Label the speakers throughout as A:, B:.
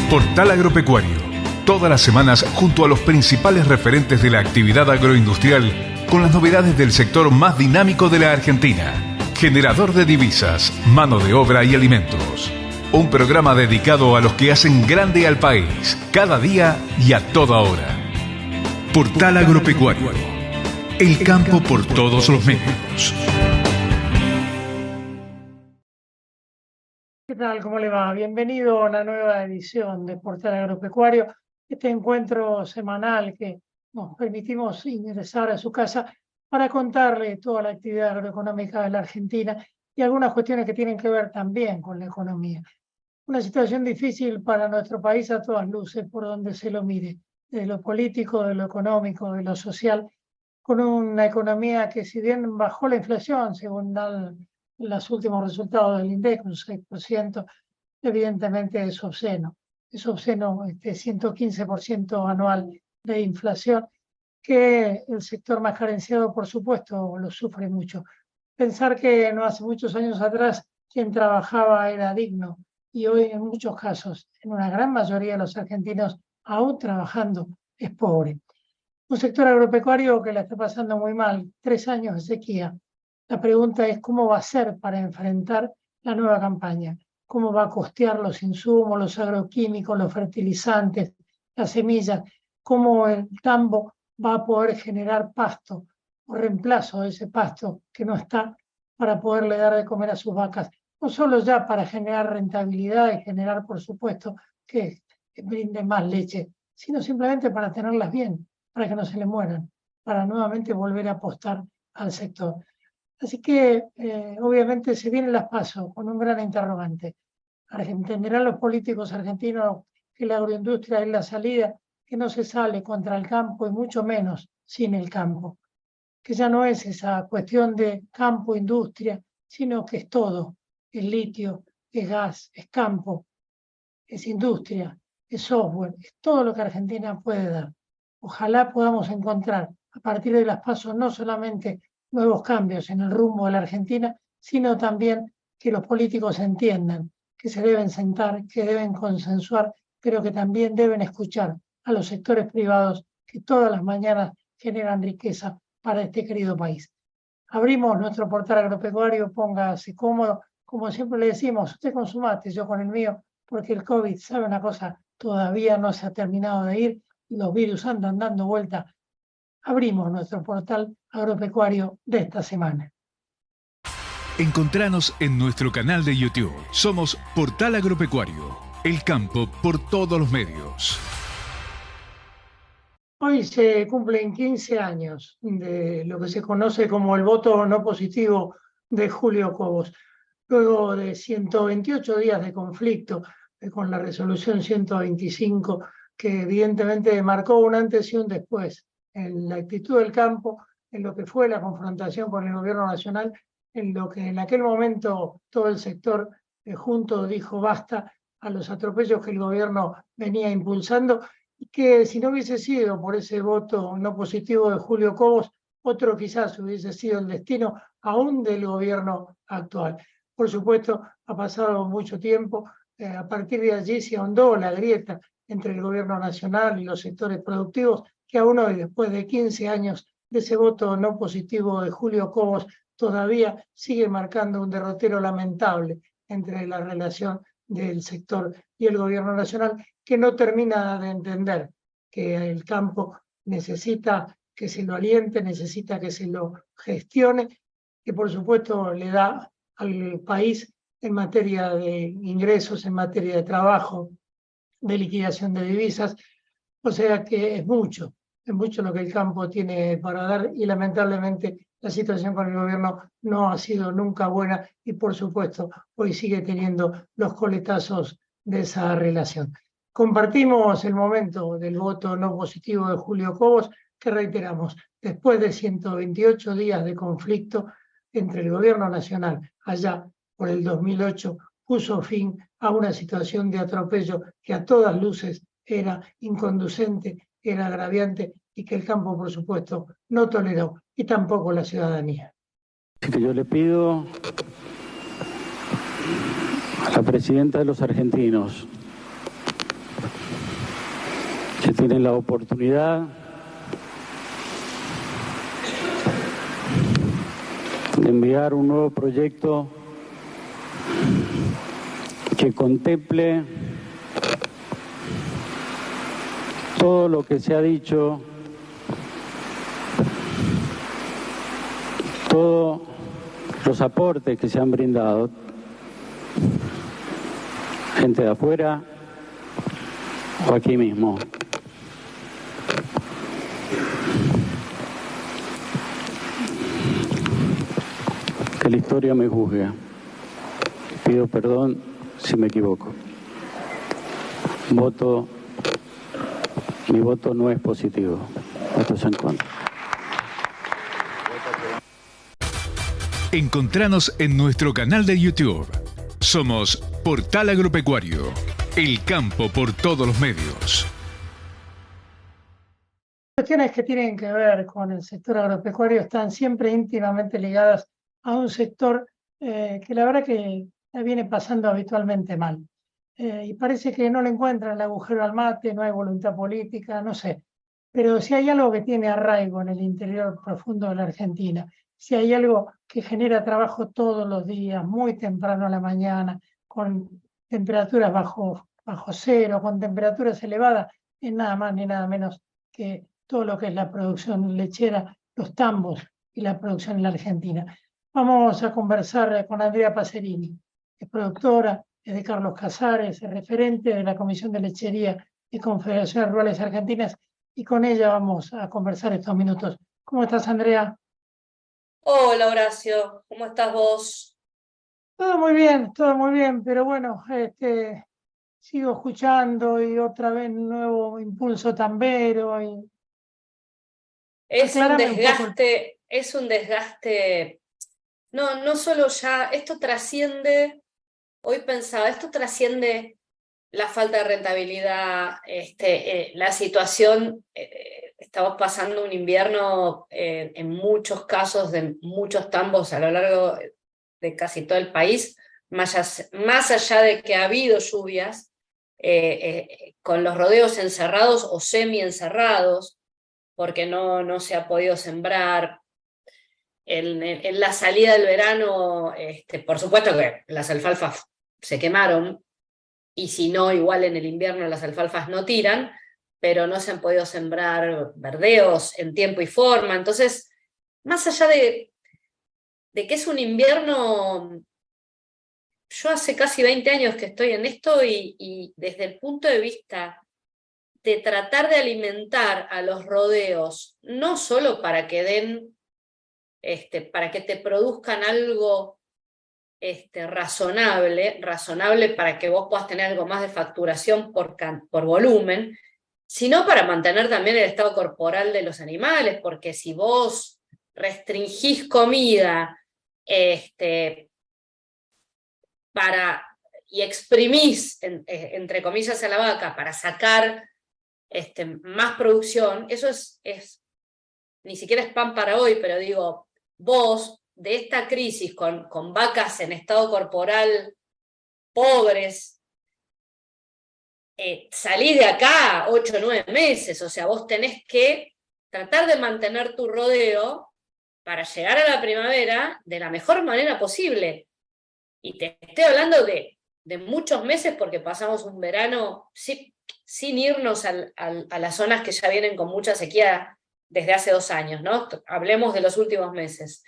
A: Portal Agropecuario. Todas las semanas junto a los principales referentes de la actividad agroindustrial con las novedades del sector más dinámico de la Argentina. Generador de divisas, mano de obra y alimentos. Un programa dedicado a los que hacen grande al país, cada día y a toda hora. Portal Agropecuario. El campo por todos los medios.
B: ¿Qué tal? ¿Cómo le va? Bienvenido a una nueva edición de Portal Agropecuario, este encuentro semanal que nos permitimos ingresar a su casa para contarle toda la actividad agroeconómica de la Argentina y algunas cuestiones que tienen que ver también con la economía. Una situación difícil para nuestro país a todas luces, por donde se lo mire, de lo político, de lo económico, de lo social, con una economía que, si bien bajó la inflación, según los últimos resultados del INDEC, un 6%, evidentemente es obsceno. Es obsceno 115% anual de inflación, que el sector más carenciado, por supuesto, lo sufre mucho. Pensar que no hace muchos años atrás quien trabajaba era digno y hoy en muchos casos, en una gran mayoría de los argentinos, aún trabajando, es pobre. Un sector agropecuario que la está pasando muy mal, 3 años de sequía. La pregunta es cómo va a ser para enfrentar la nueva campaña, cómo va a costear los insumos, los agroquímicos, los fertilizantes, las semillas, cómo el tambo va a poder generar pasto o reemplazo de ese pasto que no está para poderle dar de comer a sus vacas, no solo ya para generar rentabilidad y generar, por supuesto, que brinde más leche, sino simplemente para tenerlas bien, para que no se le mueran, para nuevamente volver a apostar al sector. Así que obviamente se vienen las PASO con un gran interrogante. Entenderán los políticos argentinos que la agroindustria es la salida, que no se sale contra el campo y mucho menos sin el campo, que ya no es esa cuestión de campo, industria, sino que es todo, es litio, es gas, es campo, es industria, es software, es todo lo que Argentina puede dar. Ojalá podamos encontrar a partir de las PASO no solamente nuevos cambios en el rumbo de la Argentina, sino también que los políticos entiendan que se deben sentar, que deben consensuar, pero que también deben escuchar a los sectores privados que todas las mañanas generan riqueza para este querido país. Abrimos nuestro portal agropecuario, póngase cómodo, como siempre le decimos, usted con su mate, yo con el mío, porque el COVID, ¿sabe una cosa? Todavía no se ha terminado de ir y los virus andan dando vuelta. Abrimos nuestro portal agropecuario de esta semana.
A: Encontranos en nuestro canal de YouTube. Somos Portal Agropecuario. El campo por todos los medios.
B: Hoy se cumplen 15 años de lo que se conoce como el voto no positivo de Julio Cobos. Luego de 128 días de conflicto con la resolución 125, que evidentemente marcó un antes y un después en la actitud del campo, en lo que fue la confrontación con el gobierno nacional, en lo que en aquel momento todo el sector junto dijo basta a los atropellos que el gobierno venía impulsando, y que si no hubiese sido por ese voto no positivo de Julio Cobos, otro quizás hubiese sido el destino aún del gobierno actual. Por supuesto, ha pasado mucho tiempo, a partir de allí se ahondó la grieta entre el gobierno nacional y los sectores productivos, que aún hoy, después de 15 años de ese voto no positivo de Julio Cobos, todavía sigue marcando un derrotero lamentable entre la relación del sector y el gobierno nacional, que no termina de entender que el campo necesita que se lo aliente, necesita que se lo gestione, que por supuesto le da al país en materia de ingresos, en materia de trabajo, de liquidación de divisas. O sea que es mucho lo que el campo tiene para dar, y lamentablemente la situación con el gobierno no ha sido nunca buena y por supuesto hoy sigue teniendo los coletazos de esa relación. Compartimos el momento del voto no positivo de Julio Cobos, que reiteramos, después de 128 días de conflicto entre el gobierno nacional allá por el 2008, puso fin a una situación de atropello que a todas luces era inconducente, era agraviante y que el campo, por supuesto, no toleró, y tampoco la ciudadanía.
C: Que yo le pido a la presidenta de los argentinos que tienen la oportunidad de enviar un nuevo proyecto que contemple todo lo que se ha dicho, todos los aportes que se han brindado, gente de afuera o aquí mismo. Que la historia me juzgue. Pido perdón si me equivoco. Mi voto no es positivo. Voto es en contra.
A: Encontranos en nuestro canal de YouTube. Somos Portal Agropecuario, el campo por todos los medios.
B: Cuestiones que tienen que ver con el sector agropecuario están siempre íntimamente ligadas a un sector que la verdad que la viene pasando habitualmente mal. Y parece que no le encuentran el agujero al mate, no hay voluntad política, no sé. Pero si hay algo que tiene arraigo en el interior profundo de la Argentina, si hay algo que genera trabajo todos los días, muy temprano a la mañana, con temperaturas bajo cero, con temperaturas elevadas, es nada más ni nada menos que todo lo que es la producción lechera, los tambos y la producción en la Argentina. Vamos a conversar con Andrea Pacerini, que es productora, es de Carlos Casares, es referente de la Comisión de Lechería y Confederaciones Rurales Argentinas, y con ella vamos a conversar estos minutos. ¿Cómo estás, Andrea?
D: Hola Horacio, ¿cómo estás vos?
B: Todo muy bien, pero bueno, sigo escuchando y otra vez nuevo impulso tambero y aclárame un poco.
D: Es un desgaste, no solo ya, esto trasciende, hoy pensaba, esto trasciende la falta de rentabilidad, la situación, estamos pasando un invierno en muchos casos de muchos tambos a lo largo de casi todo el país, más allá de que ha habido lluvias, con los rodeos encerrados o semi-encerrados, porque no se ha podido sembrar. En la salida del verano, por supuesto que las alfalfas se quemaron, y si no, igual en el invierno las alfalfas no tiran, pero no se han podido sembrar verdeos en tiempo y forma. Entonces, más allá de que es un invierno, yo hace casi 20 años que estoy en esto y desde el punto de vista de tratar de alimentar a los rodeos, no solo para que den, para que te produzcan algo razonable para que vos puedas tener algo más de facturación por volumen, sino para mantener también el estado corporal de los animales, porque si vos restringís comida y exprimís, entre comillas, a la vaca para sacar más producción, eso es, ni siquiera es pan para hoy, pero digo, vos de esta crisis con vacas en estado corporal pobres, salís de acá 8 o 9 meses, o sea, vos tenés que tratar de mantener tu rodeo para llegar a la primavera de la mejor manera posible. Y te estoy hablando de muchos meses, porque pasamos un verano sin irnos a las zonas que ya vienen con mucha sequía desde hace 2 años, ¿no? Hablemos de los últimos meses.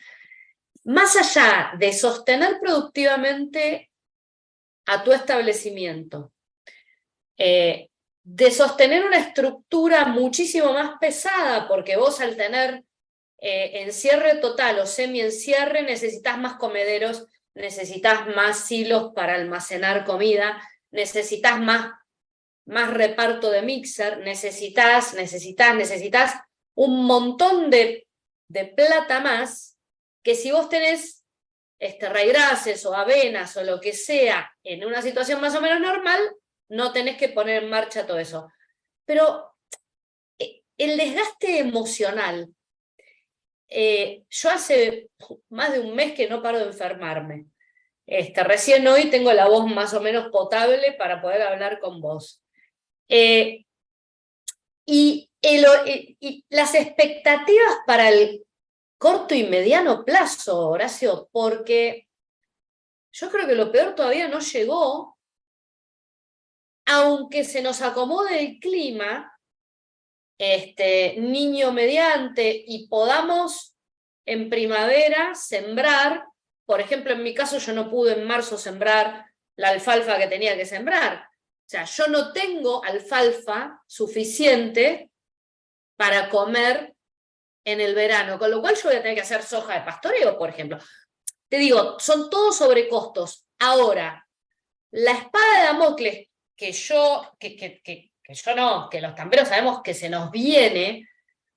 D: Más allá de sostener productivamente a tu establecimiento, de sostener una estructura muchísimo más pesada, porque vos al tener encierre total o semi-encierre necesitas más comederos, necesitas más silos para almacenar comida, necesitas más reparto de mixer, necesitas un montón de plata más, que si vos tenés raigrases o avenas o lo que sea en una situación más o menos normal, no tenés que poner en marcha todo eso. Pero el desgaste emocional, yo hace más de un mes que no paro de enfermarme. Recién hoy tengo la voz más o menos potable para poder hablar con vos. Y las expectativas para el corto y mediano plazo, Horacio, porque yo creo que lo peor todavía no llegó, aunque se nos acomode el clima, niño mediante, y podamos en primavera sembrar. Por ejemplo, en mi caso yo no pude en marzo sembrar la alfalfa que tenía que sembrar. O sea, yo no tengo alfalfa suficiente para comer en el verano, con lo cual yo voy a tener que hacer soja de pastoreo, por ejemplo. Te digo, son todos sobrecostos. Ahora, la espada de Damocles que los tamberos sabemos que se nos viene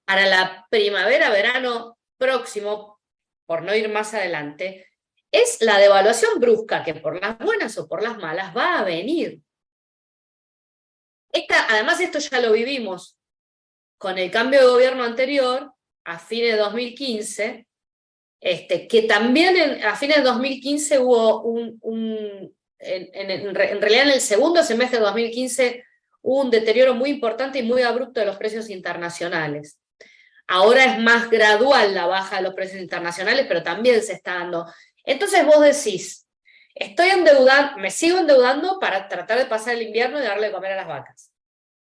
D: para la primavera, verano próximo, por no ir más adelante, es la devaluación brusca que por las buenas o por las malas va a venir. Además, esto ya lo vivimos con el cambio de gobierno anterior, a fines de 2015, que también a fines de 2015 hubo en realidad en el segundo semestre de 2015 hubo un deterioro muy importante y muy abrupto de los precios internacionales. Ahora es más gradual la baja de los precios internacionales, pero también se está dando. Entonces vos decís, me sigo endeudando para tratar de pasar el invierno y darle de comer a las vacas.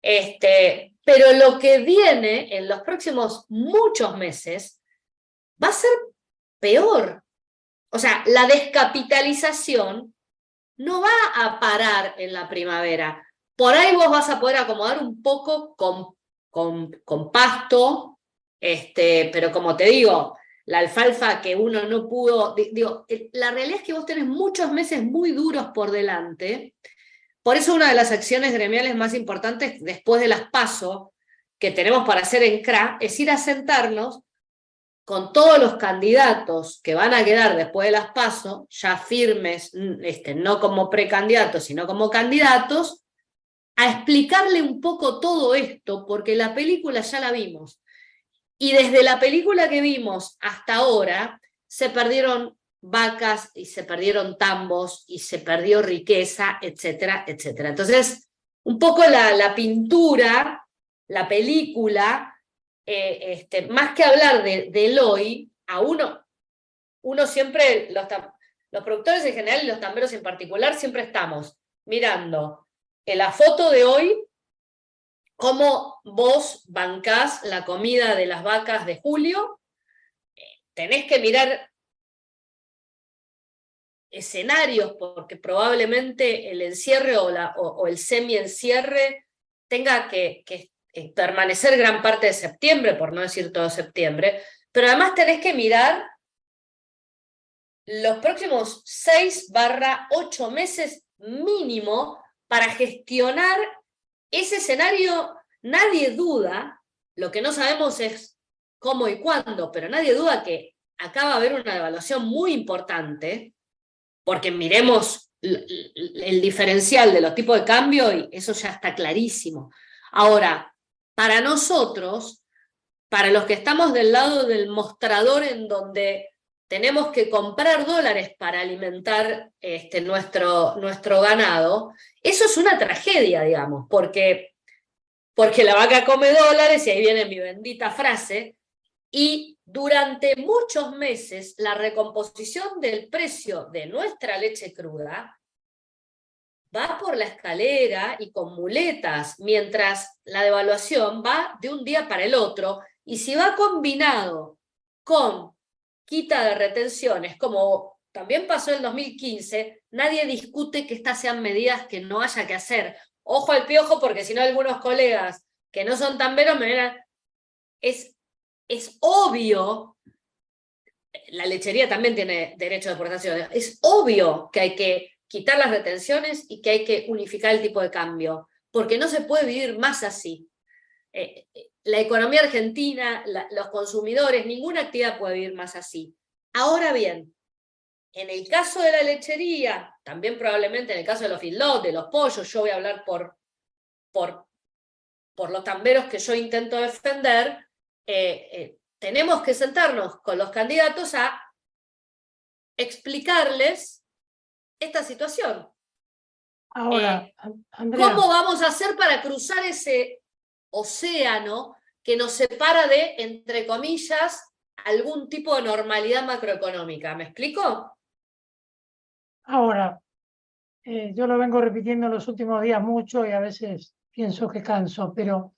D: Pero lo que viene en los próximos muchos meses va a ser peor. O sea, la descapitalización no va a parar en la primavera. Por ahí vos vas a poder acomodar un poco con pasto, pero como te digo, la alfalfa que uno no pudo... la realidad es que vos tenés muchos meses muy duros por delante. Por eso una de las acciones gremiales más importantes después de las PASO que tenemos para hacer en CRA es ir a sentarnos con todos los candidatos que van a quedar después de las PASO, ya firmes, no como precandidatos, sino como candidatos, a explicarle un poco todo esto, porque la película ya la vimos. Y desde la película que vimos hasta ahora, se perdieron vacas, y se perdieron tambos, y se perdió riqueza, etcétera, etcétera. Entonces, un poco la pintura, la película, más que hablar del hoy, a uno siempre, los productores en general y los tamberos en particular, siempre estamos mirando en la foto de hoy cómo vos bancás la comida de las vacas de julio. Tenés que mirar escenarios, porque probablemente el encierre o el semi-encierre tenga que permanecer gran parte de septiembre, por no decir todo septiembre, pero además tenés que mirar los próximos 6-8 meses mínimo para gestionar ese escenario. Nadie duda, lo que no sabemos es cómo y cuándo, pero nadie duda que acá va a haber una devaluación muy importante, porque miremos el diferencial de los tipos de cambio y eso ya está clarísimo. Ahora, para nosotros, para los que estamos del lado del mostrador en donde tenemos que comprar dólares para alimentar nuestro ganado, eso es una tragedia, digamos, porque la vaca come dólares, y ahí viene mi bendita frase, y durante muchos meses la recomposición del precio de nuestra leche cruda va por la escalera y con muletas, mientras la devaluación va de un día para el otro, y si va combinado con quita de retenciones, como también pasó en 2015, nadie discute que estas sean medidas que no haya que hacer. Ojo al piojo, porque si no algunos colegas que no son tamberos me verán. Es obvio, la lechería también tiene derecho de exportación, es obvio que hay que quitar las retenciones y que hay que unificar el tipo de cambio, porque no se puede vivir más así. La economía argentina, los consumidores, ninguna actividad puede vivir más así. Ahora bien, en el caso de la lechería, también probablemente en el caso de los feedlots, de los pollos, yo voy a hablar por los tamberos que yo intento defender, tenemos que sentarnos con los candidatos a explicarles esta situación.
B: Ahora, Andrea,
D: ¿Cómo vamos a hacer para cruzar ese océano que nos separa de, entre comillas, algún tipo de normalidad macroeconómica. ¿Me explico?
B: Ahora, yo lo vengo repitiendo en los últimos días mucho y a veces pienso que canso, pero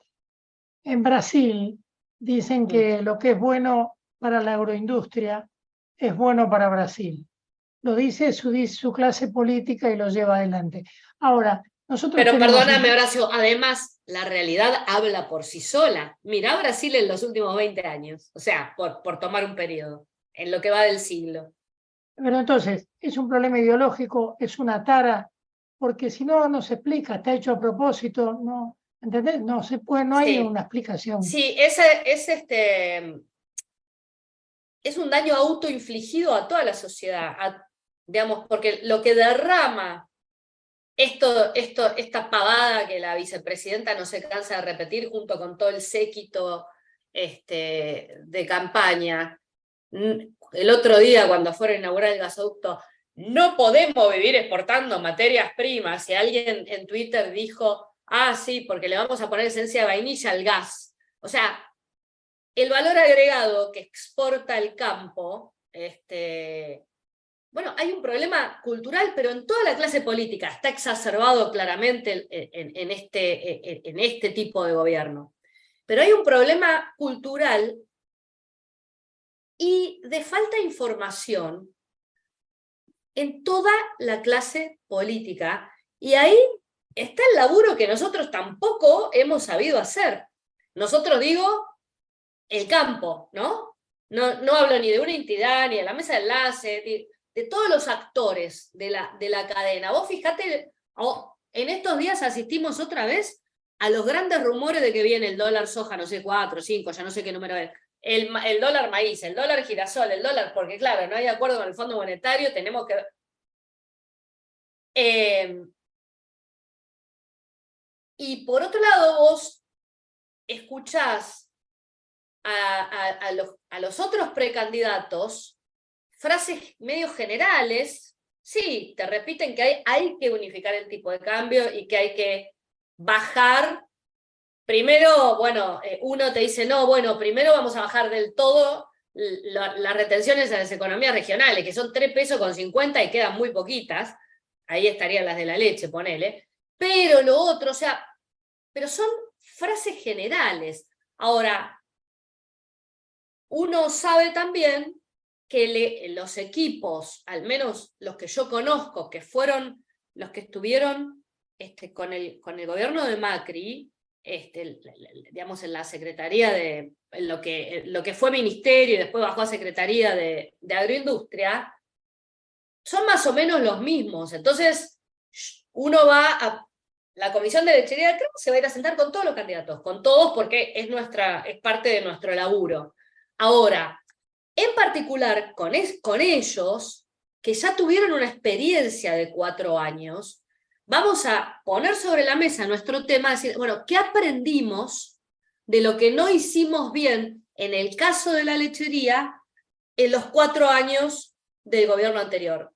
B: en Brasil dicen que lo que es bueno para la agroindustria es bueno para Brasil. Lo dice su clase política y lo lleva adelante. Ahora, nosotros
D: Pero
B: tenemos...
D: perdóname, Horacio, además, la realidad habla por sí sola. Mirá Brasil en los últimos 20 años, o sea, por tomar un periodo, en lo que va del siglo.
B: Pero entonces, es un problema ideológico, es una tara, porque si no, no se explica, está hecho a propósito, ¿no? ¿Entendés? No se puede, no hay
D: Sí,
B: una explicación.
D: sí, es un daño autoinfligido a toda la sociedad, digamos, porque lo que derrama esta pavada que la vicepresidenta no se cansa de repetir junto con todo el séquito de campaña. El otro día, cuando fueron a inaugurar el gasoducto, no podemos vivir exportando materias primas. Y alguien en Twitter dijo, sí, porque le vamos a poner esencia de vainilla al gas. O sea, el valor agregado que exporta el campo, bueno, hay un problema cultural, pero en toda la clase política está exacerbado claramente en este tipo de gobierno. Pero hay un problema cultural y de falta de información en toda la clase política. Y ahí está el laburo que nosotros tampoco hemos sabido hacer. Nosotros digo, el campo, ¿no? No hablo ni de una entidad, ni de la mesa de enlace, de todos los actores de la cadena. Vos fijate, en estos días asistimos otra vez a los grandes rumores de que viene el dólar soja, no sé, 4, 5, ya no sé qué número es, el dólar maíz, el dólar girasol, el dólar, porque claro, no hay acuerdo con el Fondo Monetario, tenemos que... y por otro lado, vos escuchás a los otros precandidatos frases medio generales, sí, te repiten que hay que unificar el tipo de cambio y que hay que bajar. Primero, bueno, uno te dice, no, bueno, primero vamos a bajar del todo las retenciones a las economías regionales, que son 3,50 pesos y quedan muy poquitas, ahí estarían las de la leche, ponele, pero lo otro, o sea, pero son frases generales. Ahora, uno sabe también que los equipos, al menos los que yo conozco, que fueron los que estuvieron con el gobierno de Macri, digamos en la secretaría en lo que fue ministerio y después bajó a secretaría de agroindustria, son más o menos los mismos. Entonces, uno va a la comisión de lechería, creo que se va a ir a sentar con todos los candidatos, con todos, porque es parte de nuestro laburo. Ahora, en particular con ellos, que ya tuvieron una experiencia de 4 años, vamos a poner sobre la mesa nuestro tema, decir, bueno, ¿qué aprendimos de lo que no hicimos bien en el caso de la lechería en los 4 años del gobierno anterior?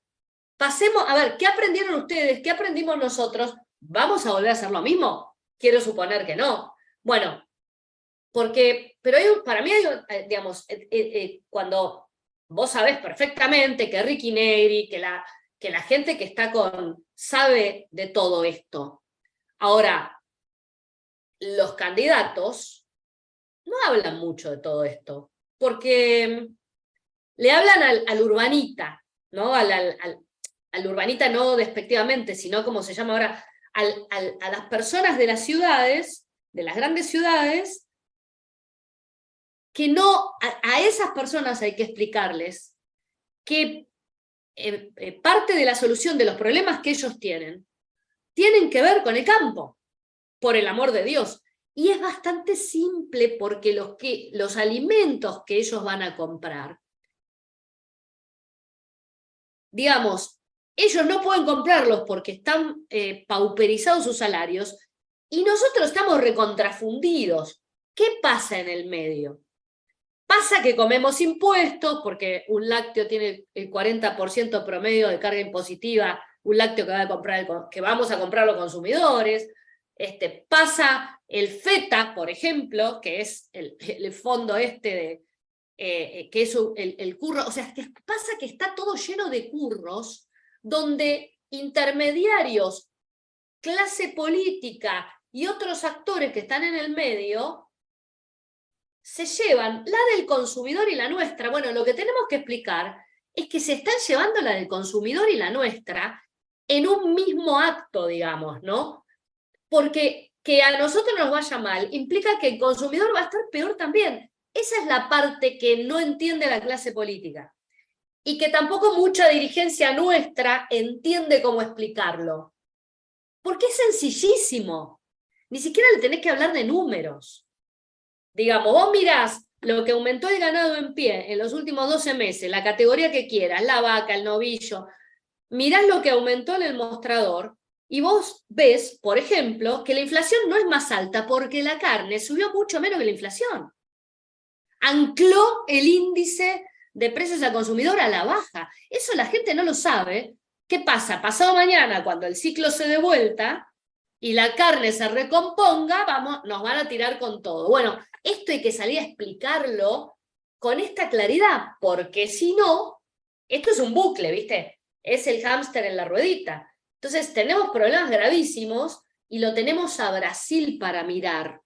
D: Pasemos, a ver, ¿qué aprendieron ustedes? ¿Qué aprendimos nosotros? ¿Vamos a volver a hacer lo mismo? Quiero suponer que no. Bueno, pero para mí, digamos, cuando vos sabés perfectamente que Ricky Negri, que la gente que está sabe de todo esto. Ahora, los candidatos no hablan mucho de todo esto, porque le hablan al urbanita, ¿no? Al urbanita no despectivamente, sino como se llama ahora, a las personas de las ciudades, de las grandes ciudades, que no, a esas personas hay que explicarles que parte de la solución de los problemas que ellos tienen que ver con el campo, por el amor de Dios. Y es bastante simple porque los alimentos que ellos van a comprar, digamos, ellos no pueden comprarlos porque están pauperizados sus salarios y nosotros estamos recontrafundidos. ¿Qué pasa en el medio? Pasa que comemos impuestos porque un lácteo tiene el 40% promedio de carga impositiva, un lácteo que vamos a comprar los consumidores. Pasa el FETA, por ejemplo, que es el fondo que es el curro, o sea, que pasa que está todo lleno de curros, donde intermediarios, clase política y otros actores que están en el medio se llevan la del consumidor y la nuestra. Bueno, lo que tenemos que explicar es que se están llevando la del consumidor y la nuestra en un mismo acto, digamos, ¿no? Porque que a nosotros nos vaya mal implica que el consumidor va a estar peor también. Esa es la parte que no entiende la clase política y que tampoco mucha dirigencia nuestra entiende cómo explicarlo. Porque es sencillísimo. Ni siquiera le tenés que hablar de números. Digamos, vos mirás lo que aumentó el ganado en pie en los últimos 12 meses, la categoría que quieras, la vaca, el novillo, mirás lo que aumentó en el mostrador y vos ves, por ejemplo, que la inflación no es más alta porque la carne subió mucho menos que la inflación. Ancló el índice de precios al consumidor a la baja. Eso la gente no lo sabe. ¿Qué pasa? Pasado mañana, cuando el ciclo se dé vuelta y la carne se recomponga, nos van a tirar con todo. Bueno, esto hay que salir a explicarlo con esta claridad, porque si no, esto es un bucle, ¿viste? Es el hámster en la ruedita. Entonces tenemos problemas gravísimos y lo tenemos a Brasil para mirar.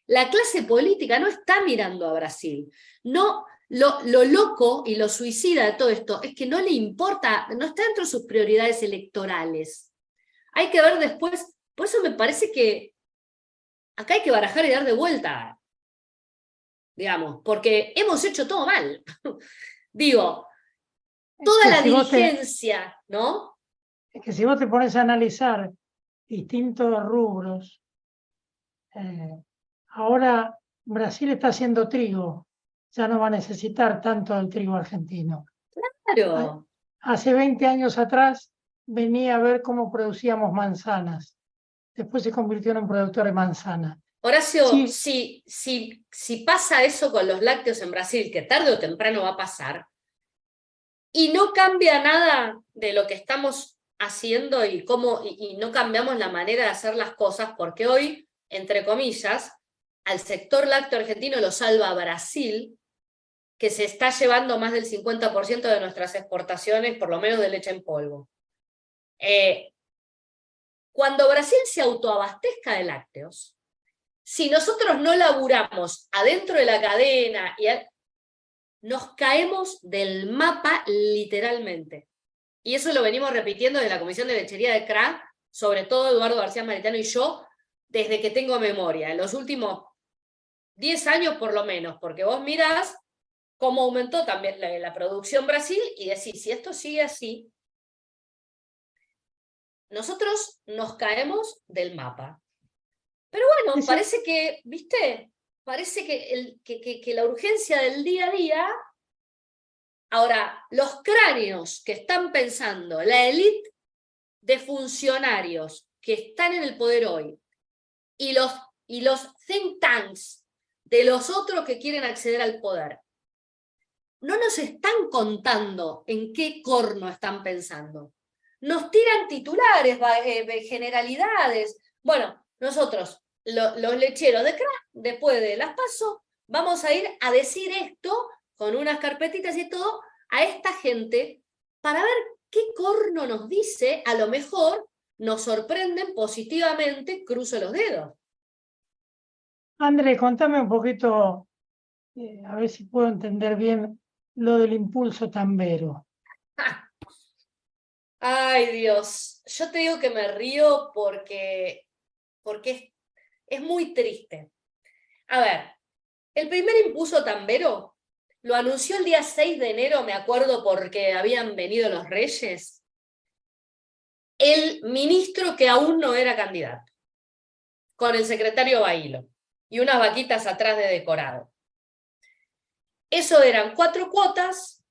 D: La clase política no está mirando a Brasil. No, lo loco y lo suicida de todo esto es que no le importa, no está dentro de sus prioridades electorales. Hay que ver después, por eso me parece que acá hay que barajar y dar de vuelta, digamos, porque hemos hecho todo mal. Digo, toda la dirigencia, ¿no?
B: Es que si vos te pones a analizar distintos rubros, ahora Brasil está haciendo trigo, ya no va a necesitar tanto el trigo argentino.
D: Claro.
B: Hace 20 años atrás venía a ver cómo producíamos manzanas. Después se convirtió en un productor de manzana.
D: Horacio, sí. si pasa eso con los lácteos en Brasil, que tarde o temprano va a pasar, y no cambia nada de lo que estamos haciendo y no cambiamos la manera de hacer las cosas, porque hoy, entre comillas, al sector lácteo argentino lo salva Brasil, que se está llevando más del 50% de nuestras exportaciones, por lo menos de leche en polvo. Cuando Brasil se autoabastezca de lácteos, si nosotros no laburamos adentro de la cadena, nos caemos del mapa literalmente. Y eso lo venimos repitiendo de la Comisión de Lechería de CRA, sobre todo Eduardo García Maritano y yo, desde que tengo memoria, en los últimos 10 años por lo menos, porque vos mirás cómo aumentó también la producción Brasil y decís, si esto sigue así, nosotros nos caemos del mapa. Pero bueno, parece que, ¿viste? Parece que la urgencia del día a día... Ahora, los cráneos que están pensando, la élite de funcionarios que están en el poder hoy y los think tanks de los otros que quieren acceder al poder, no nos están contando en qué corno están pensando. Nos tiran titulares, generalidades. Bueno, nosotros, los lecheros de CRA, después de las PASO, vamos a ir a decir esto con unas carpetitas y todo, a esta gente, para ver qué corno nos dice, a lo mejor nos sorprenden positivamente, cruzo los dedos.
B: André, contame un poquito, a ver si puedo entender bien lo del impulso tambero.
D: Ay, Dios, yo te digo que me río porque es muy triste. A ver, el primer impulso tambero lo anunció el día 6 de enero, me acuerdo, porque habían venido los Reyes, el ministro que aún no era candidato, con el secretario Bailo, y unas vaquitas atrás de decorado. Eso eran 4 cuotas,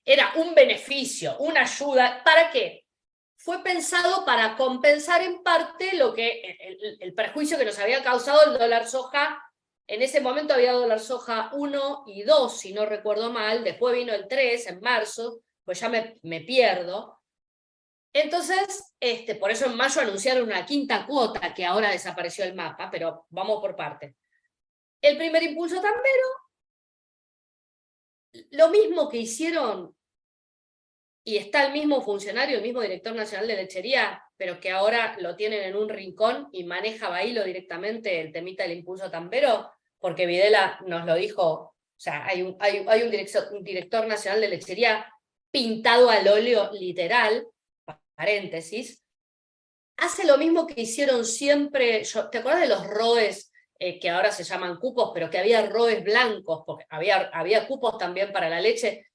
D: era un beneficio, una ayuda. ¿Para qué? Fue pensado para compensar en parte lo que el perjuicio que nos había causado el dólar soja. En ese momento había dólar soja 1 y 2, si no recuerdo mal, después vino el 3 en marzo, pues ya me pierdo. Entonces, por eso en mayo anunciaron una quinta cuota, que ahora desapareció el mapa, pero vamos por parte. El primer impulso tambero, lo mismo que hicieron, y está el mismo funcionario, el mismo director nacional de lechería, pero que ahora lo tienen en un rincón y maneja Bailo directamente el temita del impulso tambero, porque Videla nos lo dijo, o sea, hay un director nacional de lechería pintado al óleo literal, paréntesis, hace lo mismo que hicieron siempre. ¿Te acuerdas de los ROEs que ahora se llaman cupos, pero que había ROEs blancos, porque había cupos también para la leche?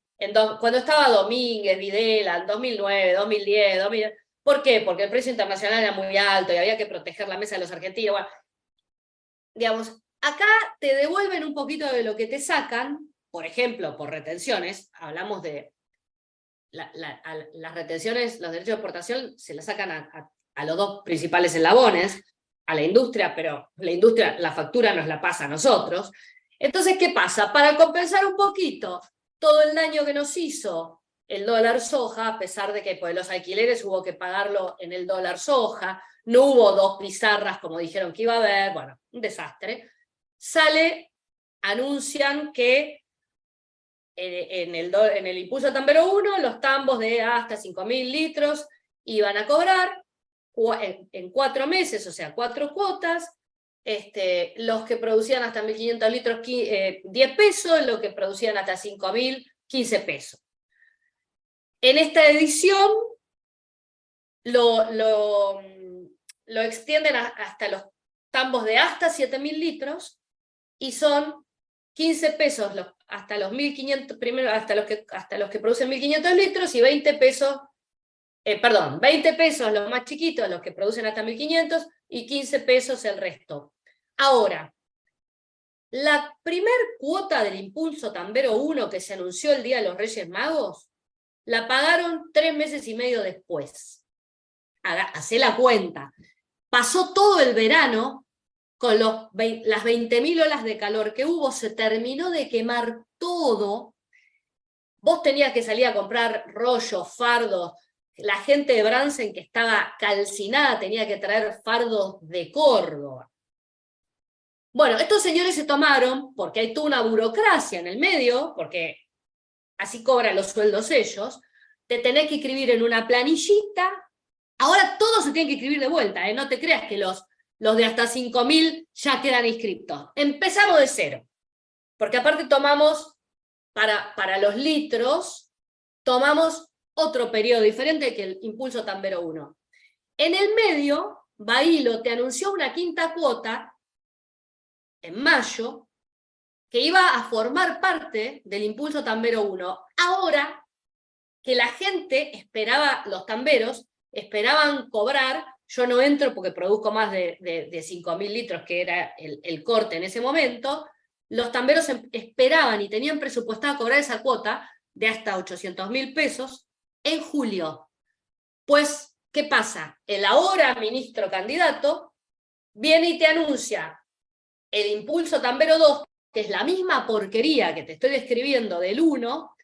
D: Cuando estaba Domínguez, Videla, en 2009, 2010, 2010, ¿por qué? Porque el precio internacional era muy alto y había que proteger la mesa de los argentinos. Bueno, digamos, acá te devuelven un poquito de lo que te sacan, por ejemplo, por retenciones. Hablamos de las retenciones, los derechos de exportación se las sacan a los dos principales eslabones, a la industria, pero la industria, la factura nos la pasa a nosotros. Entonces, ¿qué pasa? Para compensar un poquito todo el daño que nos hizo el dólar soja, a pesar de que pues, los alquileres hubo que pagarlo en el dólar soja, no hubo dos pizarras como dijeron que iba a haber, bueno, un desastre. Anuncian que en el impulso tambero 1, los tambos de hasta 5.000 litros iban a cobrar en 4 meses, o sea, 4 cuotas. Los que producían hasta 1.500 litros, 10 pesos, los que producían hasta 5.000, 15 pesos. En esta edición lo extienden hasta los tambos de hasta 7.000 litros y son 15 pesos hasta los 1.500, primero hasta los que producen 1.500 litros y 20 pesos, 20 pesos los más chiquitos, los que producen hasta 1.500 y 15 pesos el resto. Ahora, la primer cuota del impulso tambero 1 que se anunció el día de los Reyes Magos, la pagaron 3 meses y medio después. Hacé la cuenta. Pasó todo el verano con las 20.000 olas de calor que hubo, se terminó de quemar todo. Vos tenías que salir a comprar rollos, fardos. La gente de Bransen que estaba calcinada tenía que traer fardos de Córdoba. Bueno, estos señores se tomaron, porque hay toda una burocracia en el medio, porque así cobran los sueldos ellos, te tenés que inscribir en una planillita. Ahora todos se tienen que inscribir de vuelta, no te creas que los de hasta 5.000 ya quedan inscriptos. Empezamos de cero, porque aparte tomamos, para los litros, tomamos otro periodo diferente que el impulso tambero 1. En el medio, Bailo te anunció una quinta cuota, en mayo, que iba a formar parte del impulso tambero 1. Ahora que la gente esperaba, los tamberos, esperaban cobrar. Yo no entro porque produzco más de 5.000 litros, que era el corte en ese momento. Los tamberos esperaban y tenían presupuestado cobrar esa cuota de hasta 800.000 pesos en julio. Pues, ¿qué pasa? El ahora ministro candidato viene y te anuncia el impulso tambero 2, que es la misma porquería que te estoy describiendo del 1,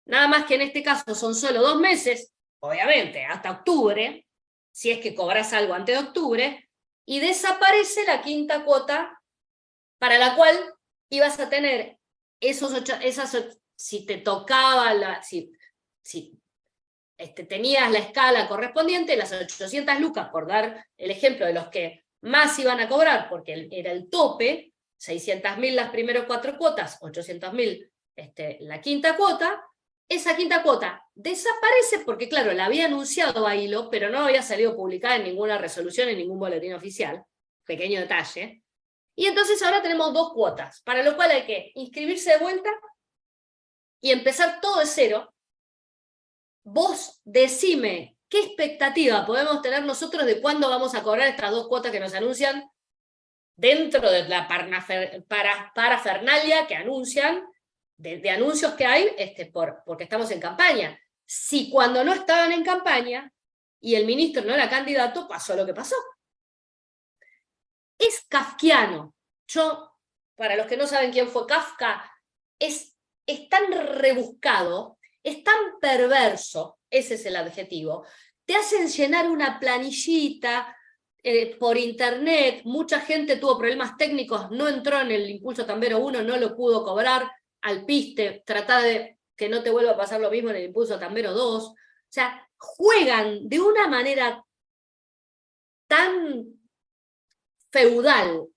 D: nada más que en este caso son solo 2 meses, obviamente, hasta octubre, si es que cobras algo antes de octubre, y desaparece la quinta cuota, para la cual ibas a tener si te tocaba, si tenías la escala correspondiente, las 800 lucas, por dar el ejemplo de los que más iban a cobrar, porque era el tope, 600.000 las primeras 4 cuotas, 800.000 la quinta cuota. Esa quinta cuota desaparece porque, claro, la había anunciado Bailo, pero no había salido publicada en ninguna resolución, en ningún boletín oficial. Pequeño detalle. Y entonces ahora tenemos 2 cuotas, para lo cual hay que inscribirse de vuelta y empezar todo de cero. Vos decime qué expectativa podemos tener nosotros de cuándo vamos a cobrar estas 2 cuotas que nos anuncian dentro de la parafernalia que anuncian, de anuncios que hay, porque estamos en campaña. Si cuando no estaban en campaña y el ministro no era candidato, pasó lo que pasó. Es kafkiano. Para los que no saben quién fue Kafka, es tan rebuscado, es tan perverso, ese es el adjetivo, te hacen llenar una planillita por internet, mucha gente tuvo problemas técnicos, no entró en el Impulso Tambero 1, no lo pudo cobrar, al piste, trata de que no te vuelva a pasar lo mismo en el Impulso Tambero 2, o sea, juegan de una manera tan feudal,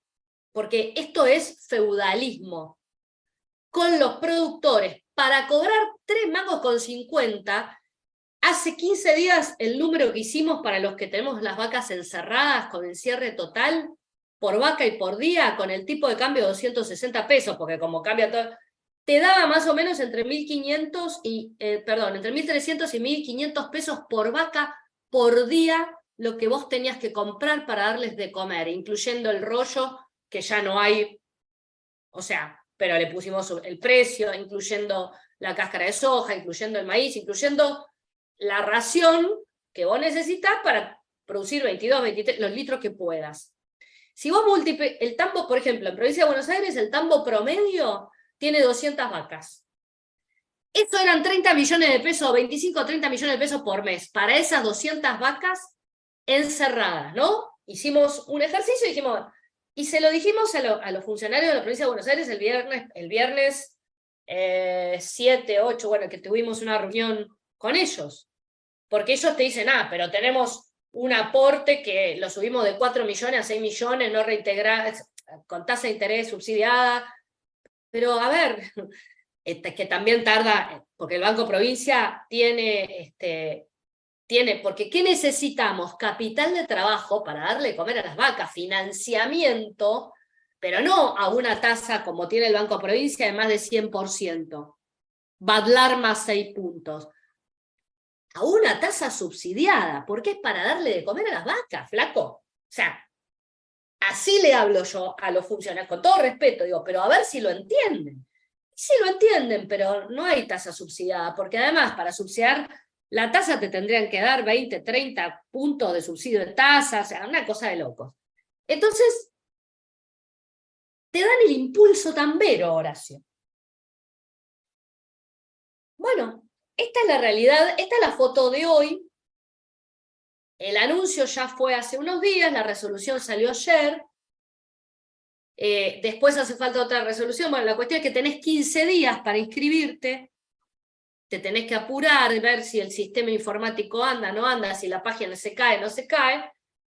D: porque esto es feudalismo, con los productores, para cobrar 3,50 mangos. Hace 15 días el número que hicimos para los que tenemos las vacas encerradas con encierre total, por vaca y por día, con el tipo de cambio de 260 pesos, porque como cambia todo, te daba más o menos entre 1.500 y, entre 1.300 y 1.500 pesos por vaca por día, lo que vos tenías que comprar para darles de comer, incluyendo el rollo, que ya no hay, o sea, pero le pusimos el precio, incluyendo la cáscara de soja, incluyendo el maíz, incluyendo la ración que vos necesitas para producir 22, 23, los litros que puedas. Si vos el tambo, por ejemplo, en provincia de Buenos Aires, el tambo promedio tiene 200 vacas. Eso eran 30 millones de pesos, 25 o 30 millones de pesos por mes, para esas 200 vacas encerradas, ¿no? Hicimos un ejercicio y dijimos, y se lo dijimos a los funcionarios de la provincia de Buenos Aires el viernes 7, 8, bueno, que tuvimos una reunión con ellos, porque ellos te dicen, pero tenemos un aporte que lo subimos de 4 millones a 6 millones, no reintegradas, con tasa de interés subsidiada, pero a ver, que también tarda, porque el Banco Provincia tiene, porque ¿qué necesitamos? Capital de trabajo para darle de comer a las vacas, financiamiento, pero no a una tasa como tiene el Banco Provincia de más de 100%, Badlar más 6 puntos. A una tasa subsidiada, porque es para darle de comer a las vacas, flaco. O sea, así le hablo yo a los funcionarios, con todo respeto, digo, pero a ver si lo entienden. Sí lo entienden, pero no hay tasa subsidiada, porque además para subsidiar la tasa te tendrían que dar 20, 30 puntos de subsidio de tasa, o sea, una cosa de locos. Entonces, te dan el impulso tambero, Horacio. Bueno, esta es la realidad, esta es la foto de hoy. El anuncio ya fue hace unos días, la resolución salió ayer. Después hace falta otra resolución. Bueno, la cuestión es que tenés 15 días para inscribirte. Te tenés que apurar, ver si el sistema informático anda, no anda, si la página se cae, no se cae.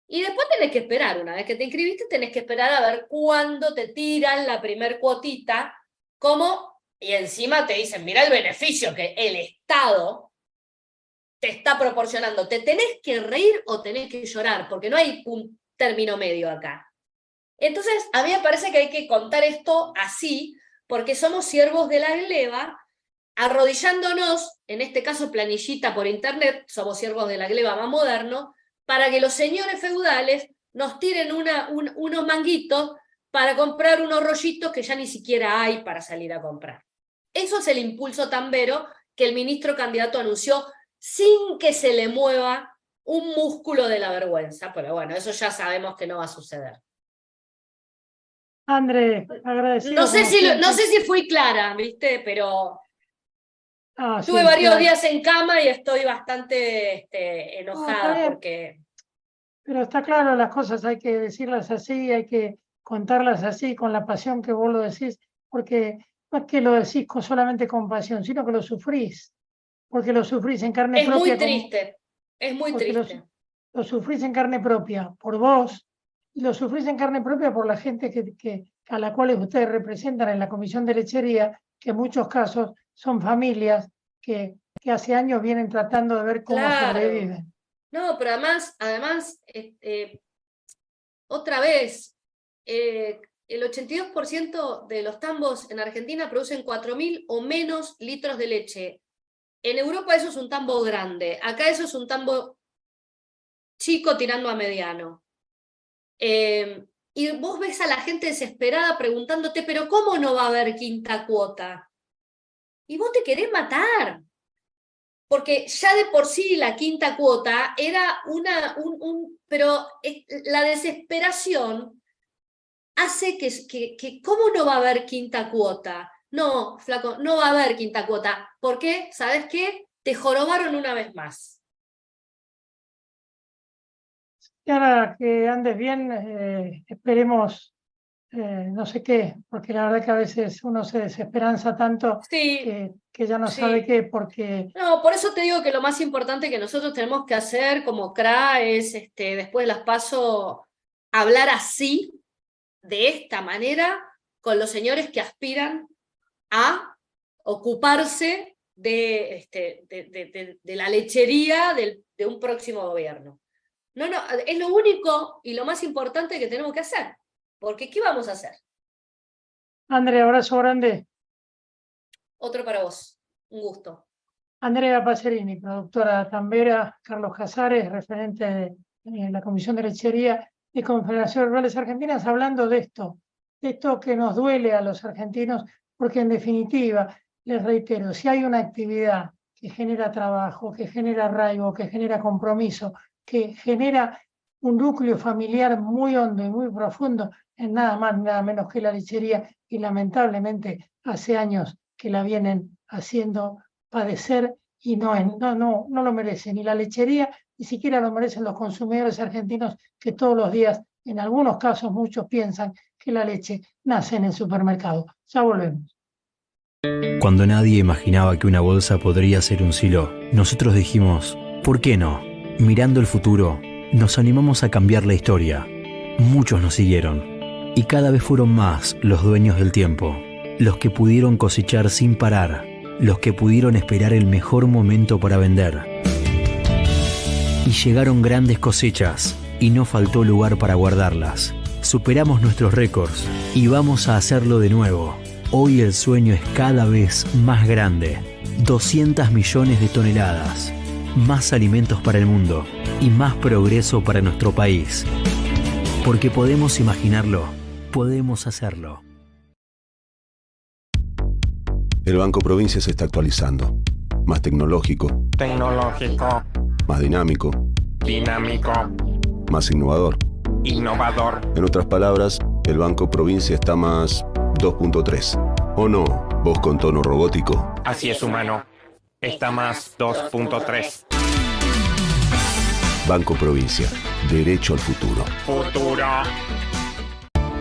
D: Y después tenés que esperar, una vez que te inscribiste, tenés que esperar a ver cuándo te tiran la primer cuotita, y encima te dicen, mirá el beneficio que el Estado te está proporcionando. Te tenés que reír o tenés que llorar, porque no hay un término medio acá. Entonces, a mí me parece que hay que contar esto así, porque somos siervos de la gleba, arrodillándonos, en este caso planillita por internet, somos siervos de la gleba más moderno, para que los señores feudales nos tiren unos manguitos para comprar unos rollitos que ya ni siquiera hay para salir a comprar. Eso es el impulso tambero que el ministro candidato anunció sin que se le mueva un músculo de la vergüenza, pero bueno, eso ya sabemos que no va a suceder.
B: André, agradecido.
D: No sé si fui clara, ¿viste? Pero tuve
B: sí,
D: varios
B: claro.
D: días en cama y estoy bastante enojada porque...
B: Pero está claro, las cosas hay que decirlas así, hay que contarlas así, con la pasión que vos lo decís, porque no es que lo decís solamente con pasión, sino que lo sufrís, porque lo sufrís en carne propia.
D: Es muy triste, es muy triste.
B: Lo sufrís en carne propia por vos, y lo sufrís en carne propia por la gente a la cual ustedes representan en la Comisión de Lechería, que en muchos casos son familias que hace años vienen tratando de ver cómo sobreviven.
D: No, pero además otra vez, el 82% de los tambos en Argentina producen 4.000 o menos litros de leche. En Europa eso es un tambo grande, acá eso es un tambo chico tirando a mediano. Y vos ves a la gente desesperada preguntándote, pero ¿cómo no va a haber quinta cuota? Y vos te querés matar. Porque ya de por sí la quinta cuota era pero la desesperación hace que ¿cómo no va a haber quinta cuota? No, flaco, no va a haber quinta cuota. ¿Por qué? ¿Sabes qué? Te jorobaron una vez más.
B: Ahora que andes bien, esperemos no sé qué, porque la verdad que a veces uno se desesperanza tanto
D: Sí,
B: que ya no sabe
D: sí.
B: qué, porque
D: No, por eso te digo que lo más importante que nosotros tenemos que hacer como CRA es, después de las PASO, hablar así, de esta manera, con los señores que aspiran a ocuparse de la lechería de un próximo gobierno. No, es lo único y lo más importante que tenemos que hacer. Porque ¿qué vamos a hacer?
B: Andrea, abrazo grande.
D: Otro para vos. Un gusto.
B: Andrea Pacerini, productora tambera, Carlos Casares, referente de la Comisión de Lechería de Confederaciones Rurales Argentinas, hablando de esto que nos duele a los argentinos, porque en definitiva, les reitero, si hay una actividad que genera trabajo, que genera arraigo, que genera compromiso, que genera un núcleo familiar muy hondo y muy profundo, en nada más, nada menos que la lechería, y lamentablemente hace años que la vienen haciendo padecer y no lo merece ni la lechería, ni siquiera lo merecen los consumidores argentinos que todos los días, en algunos casos muchos piensan que la leche nace en el supermercado. Ya volvemos.
E: Cuando nadie imaginaba que una bolsa podría ser un silo, nosotros dijimos, ¿por qué no? Mirando el futuro, nos animamos a cambiar la historia. Muchos nos siguieron, y cada vez fueron más los dueños del tiempo, los que pudieron cosechar sin parar, los que pudieron esperar el mejor momento para vender. Y llegaron grandes cosechas, y no faltó lugar para guardarlas. Superamos nuestros récords, y vamos a hacerlo de nuevo. Hoy el sueño es cada vez más grande. 200 millones de toneladas, más alimentos para el mundo y más progreso para nuestro país. Porque podemos imaginarlo, podemos hacerlo.
F: El Banco Provincia se está actualizando. Más tecnológico, más dinámico, más innovador. En otras palabras, el Banco Provincia está más 2.3. ¿O no? Voz con tono robótico.
G: Así es, humano. Está más 2.3.
F: Banco Provincia. Derecho al futuro.
G: Futuro.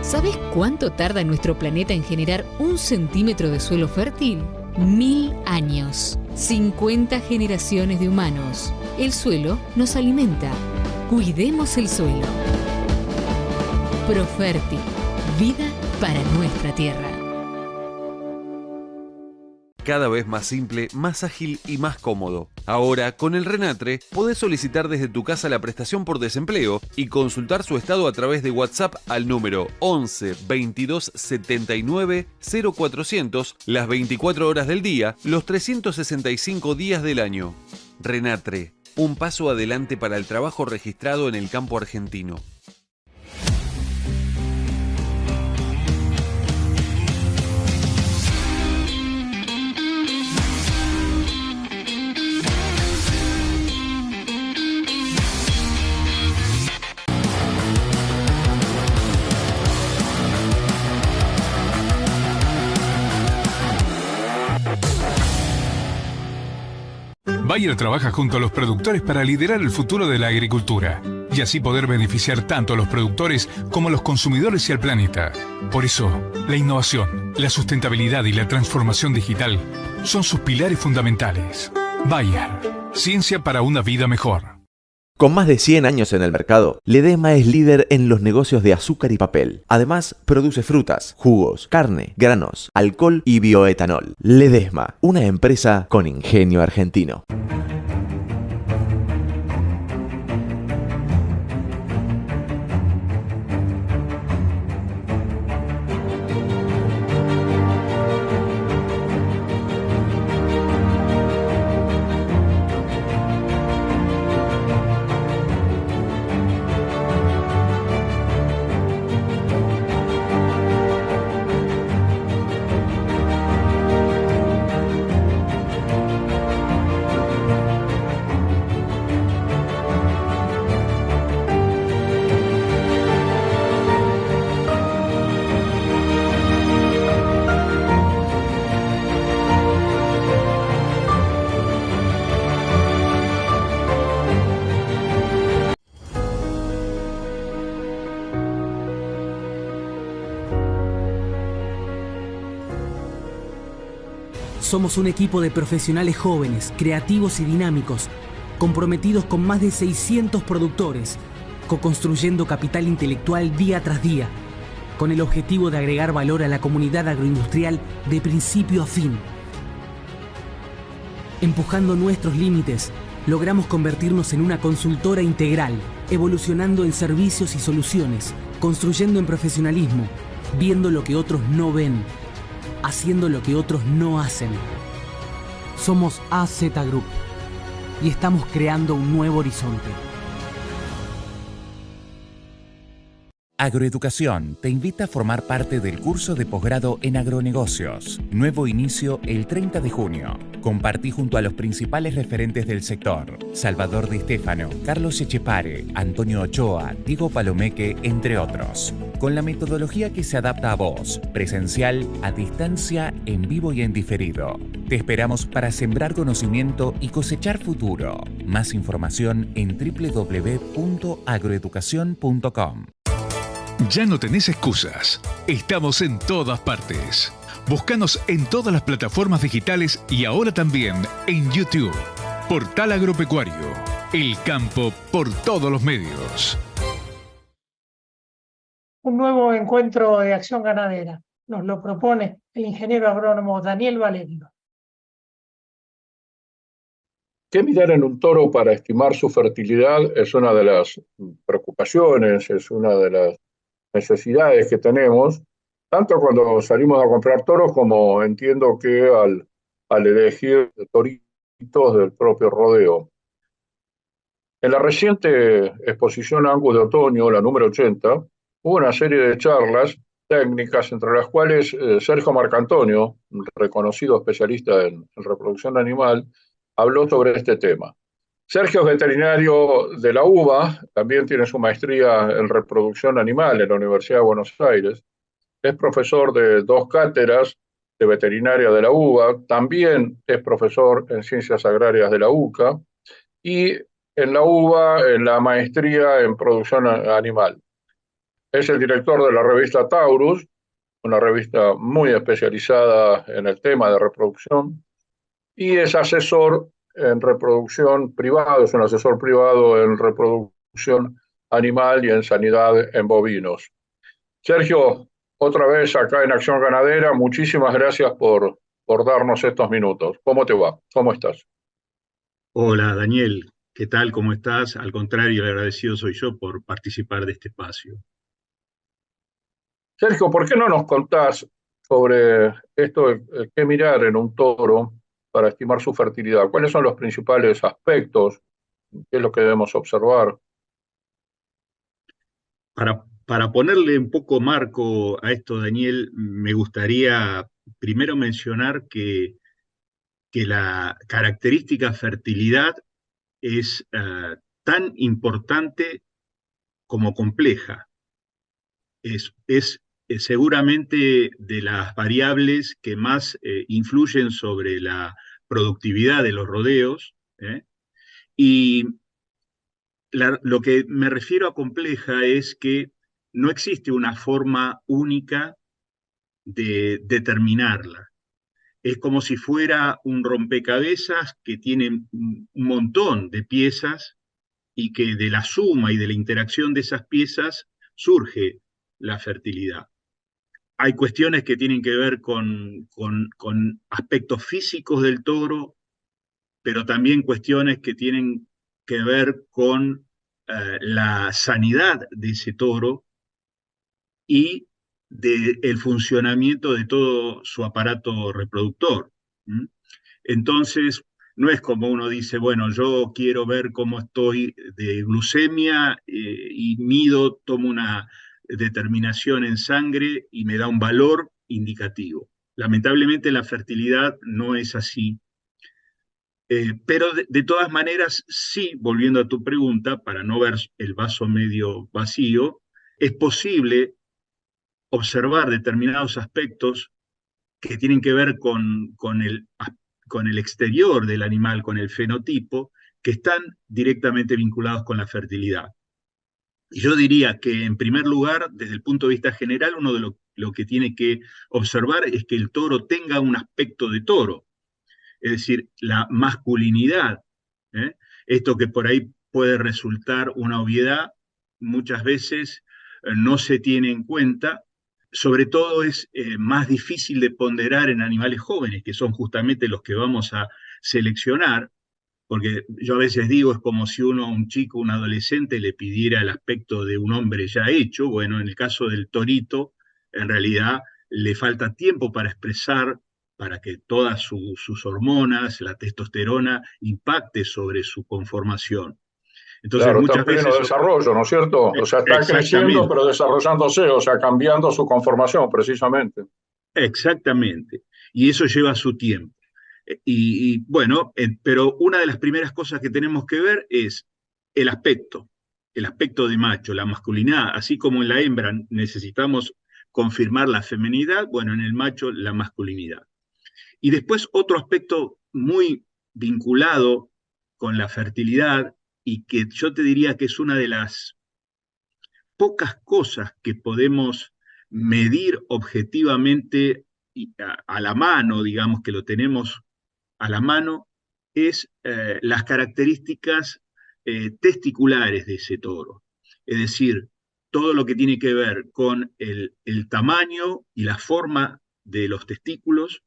H: ¿Sabes cuánto tarda nuestro planeta en generar 1 centímetro de suelo fértil? 1000 años. 50 generaciones de humanos. El suelo nos alimenta. Cuidemos el suelo. Profértil. Vida para nuestra tierra.
I: Cada vez más simple, más ágil y más cómodo. Ahora, con el Renatre, podés solicitar desde tu casa la prestación por desempleo y consultar su estado a través de WhatsApp al número 11 22 79 0400 las 24 horas del día, los 365 días del año. Renatre, un paso adelante para el trabajo registrado en el campo argentino.
A: Bayer trabaja junto a los productores para liderar el futuro de la agricultura y así poder beneficiar tanto a los productores como a los consumidores y al planeta. Por eso, la innovación, la sustentabilidad y la transformación digital son sus pilares fundamentales. Bayer, ciencia para una vida mejor.
J: Con más de 100 años en el mercado, Ledesma es líder en los negocios de azúcar y papel. Además, produce frutas, jugos, carne, granos, alcohol y bioetanol. Ledesma, una empresa con ingenio argentino.
K: Somos un equipo de profesionales jóvenes, creativos y dinámicos, comprometidos con más de 600 productores, co-construyendo capital intelectual día tras día, con el objetivo de agregar valor a la comunidad agroindustrial de principio a fin. Empujando nuestros límites, logramos convertirnos en una consultora integral, evolucionando en servicios y soluciones, construyendo en profesionalismo, viendo lo que otros no ven, haciendo lo que otros no hacen. Somos AZ Group y estamos creando un nuevo horizonte.
L: Agroeducación te invita a formar parte del curso de posgrado en agronegocios. Nuevo inicio el 30 de junio. Compartí junto a los principales referentes del sector: Salvador Di Stefano, Carlos Echepare, Antonio Ochoa, Diego Palomeque, entre otros. Con la metodología que se adapta a vos, presencial, a distancia, en vivo y en diferido. Te esperamos para sembrar conocimiento y cosechar futuro. Más información en www.agroeducación.com.
A: Ya no tenés excusas. Estamos en todas partes. Búscanos en todas las plataformas digitales y ahora también en YouTube. Portal Agropecuario. El campo por todos los medios.
B: Un nuevo encuentro de acción ganadera. Nos lo propone el ingeniero agrónomo Daniel Valerio.
M: ¿Qué mirar en un toro para estimar su fertilidad? Es una de las preocupaciones, es una de las necesidades que tenemos, tanto cuando salimos a comprar toros como entiendo que al elegir toritos del propio rodeo. En la reciente exposición Angus de otoño, la número 80, hubo una serie de charlas técnicas, entre las cuales Sergio Marcantonio, un reconocido especialista en reproducción animal, habló sobre este tema. Sergio es veterinario de la UBA, también tiene su maestría en reproducción animal en la Universidad de Buenos Aires, es profesor de 2 cátedras de veterinaria de la UBA, también es profesor en ciencias agrarias de la UCA y en la UBA en la maestría en producción animal. Es el director de la revista Taurus, una revista muy especializada en el tema de reproducción, y es asesor en reproducción privado, es un asesor privado en reproducción animal y en sanidad en bovinos. Sergio, otra vez acá en Acción Ganadera, muchísimas gracias por darnos estos minutos. ¿Cómo te va? ¿Cómo estás?
N: Hola Daniel, ¿qué tal? ¿Cómo estás? Al contrario, el agradecido soy yo por participar de este espacio.
M: Sergio, ¿por qué no nos contás sobre esto de qué mirar en un toro para estimar su fertilidad? ¿Cuáles son los principales aspectos? ¿Qué es lo que debemos observar?
N: Para ponerle un poco marco a esto, Daniel, me gustaría primero mencionar que la característica fertilidad es tan importante como compleja. Es seguramente de las variables que más influyen sobre la productividad de los rodeos, y lo que me refiero a compleja es que no existe una forma única de determinarla. Es como si fuera un rompecabezas que tiene un montón de piezas y que de la suma y de la interacción de esas piezas surge la fertilidad. Hay cuestiones que tienen que ver con aspectos físicos del toro, pero también cuestiones que tienen que ver con la sanidad de ese toro y del funcionamiento de todo su aparato reproductor. Entonces, no es como uno dice, bueno, yo quiero ver cómo estoy de glucemia y mido, tomo una determinación en sangre y me da un valor indicativo. Lamentablemente la fertilidad no es así. Pero de todas maneras, sí, volviendo a tu pregunta, para no ver el vaso medio vacío, es posible observar determinados aspectos que tienen que ver con el exterior del animal, con el fenotipo, que están directamente vinculados con la fertilidad. Y yo diría que, en primer lugar, desde el punto de vista general, uno de lo que tiene que observar es que el toro tenga un aspecto de toro. es decir, la masculinidad. Esto que por ahí puede resultar una obviedad, muchas veces no se tiene en cuenta. Sobre todo es más difícil de ponderar en animales jóvenes, que son justamente los que vamos a seleccionar, porque yo a veces digo, es como si uno a un chico, un adolescente, le pidiera el aspecto de un hombre ya hecho. Bueno, en el caso del torito, en realidad le falta tiempo para expresar, para que todas sus hormonas, la testosterona, impacte sobre su conformación. Entonces,
M: claro,
N: muchas
M: está en pleno
N: veces...
M: desarrollo, ¿no es cierto? O sea, está creciendo, pero desarrollándose, o sea, cambiando su conformación, precisamente.
N: Exactamente. Y eso lleva su tiempo. Y bueno, pero una de las primeras cosas que tenemos que ver es el aspecto de macho, la masculinidad. Así como en la hembra necesitamos confirmar la feminidad, bueno, en el macho la masculinidad. Y después otro aspecto muy vinculado con la fertilidad, y que yo te diría que es una de las pocas cosas que podemos medir objetivamente a la mano, digamos que lo tenemos a la mano, es las características testiculares de ese toro. Es decir, todo lo que tiene que ver con el tamaño y la forma de los testículos,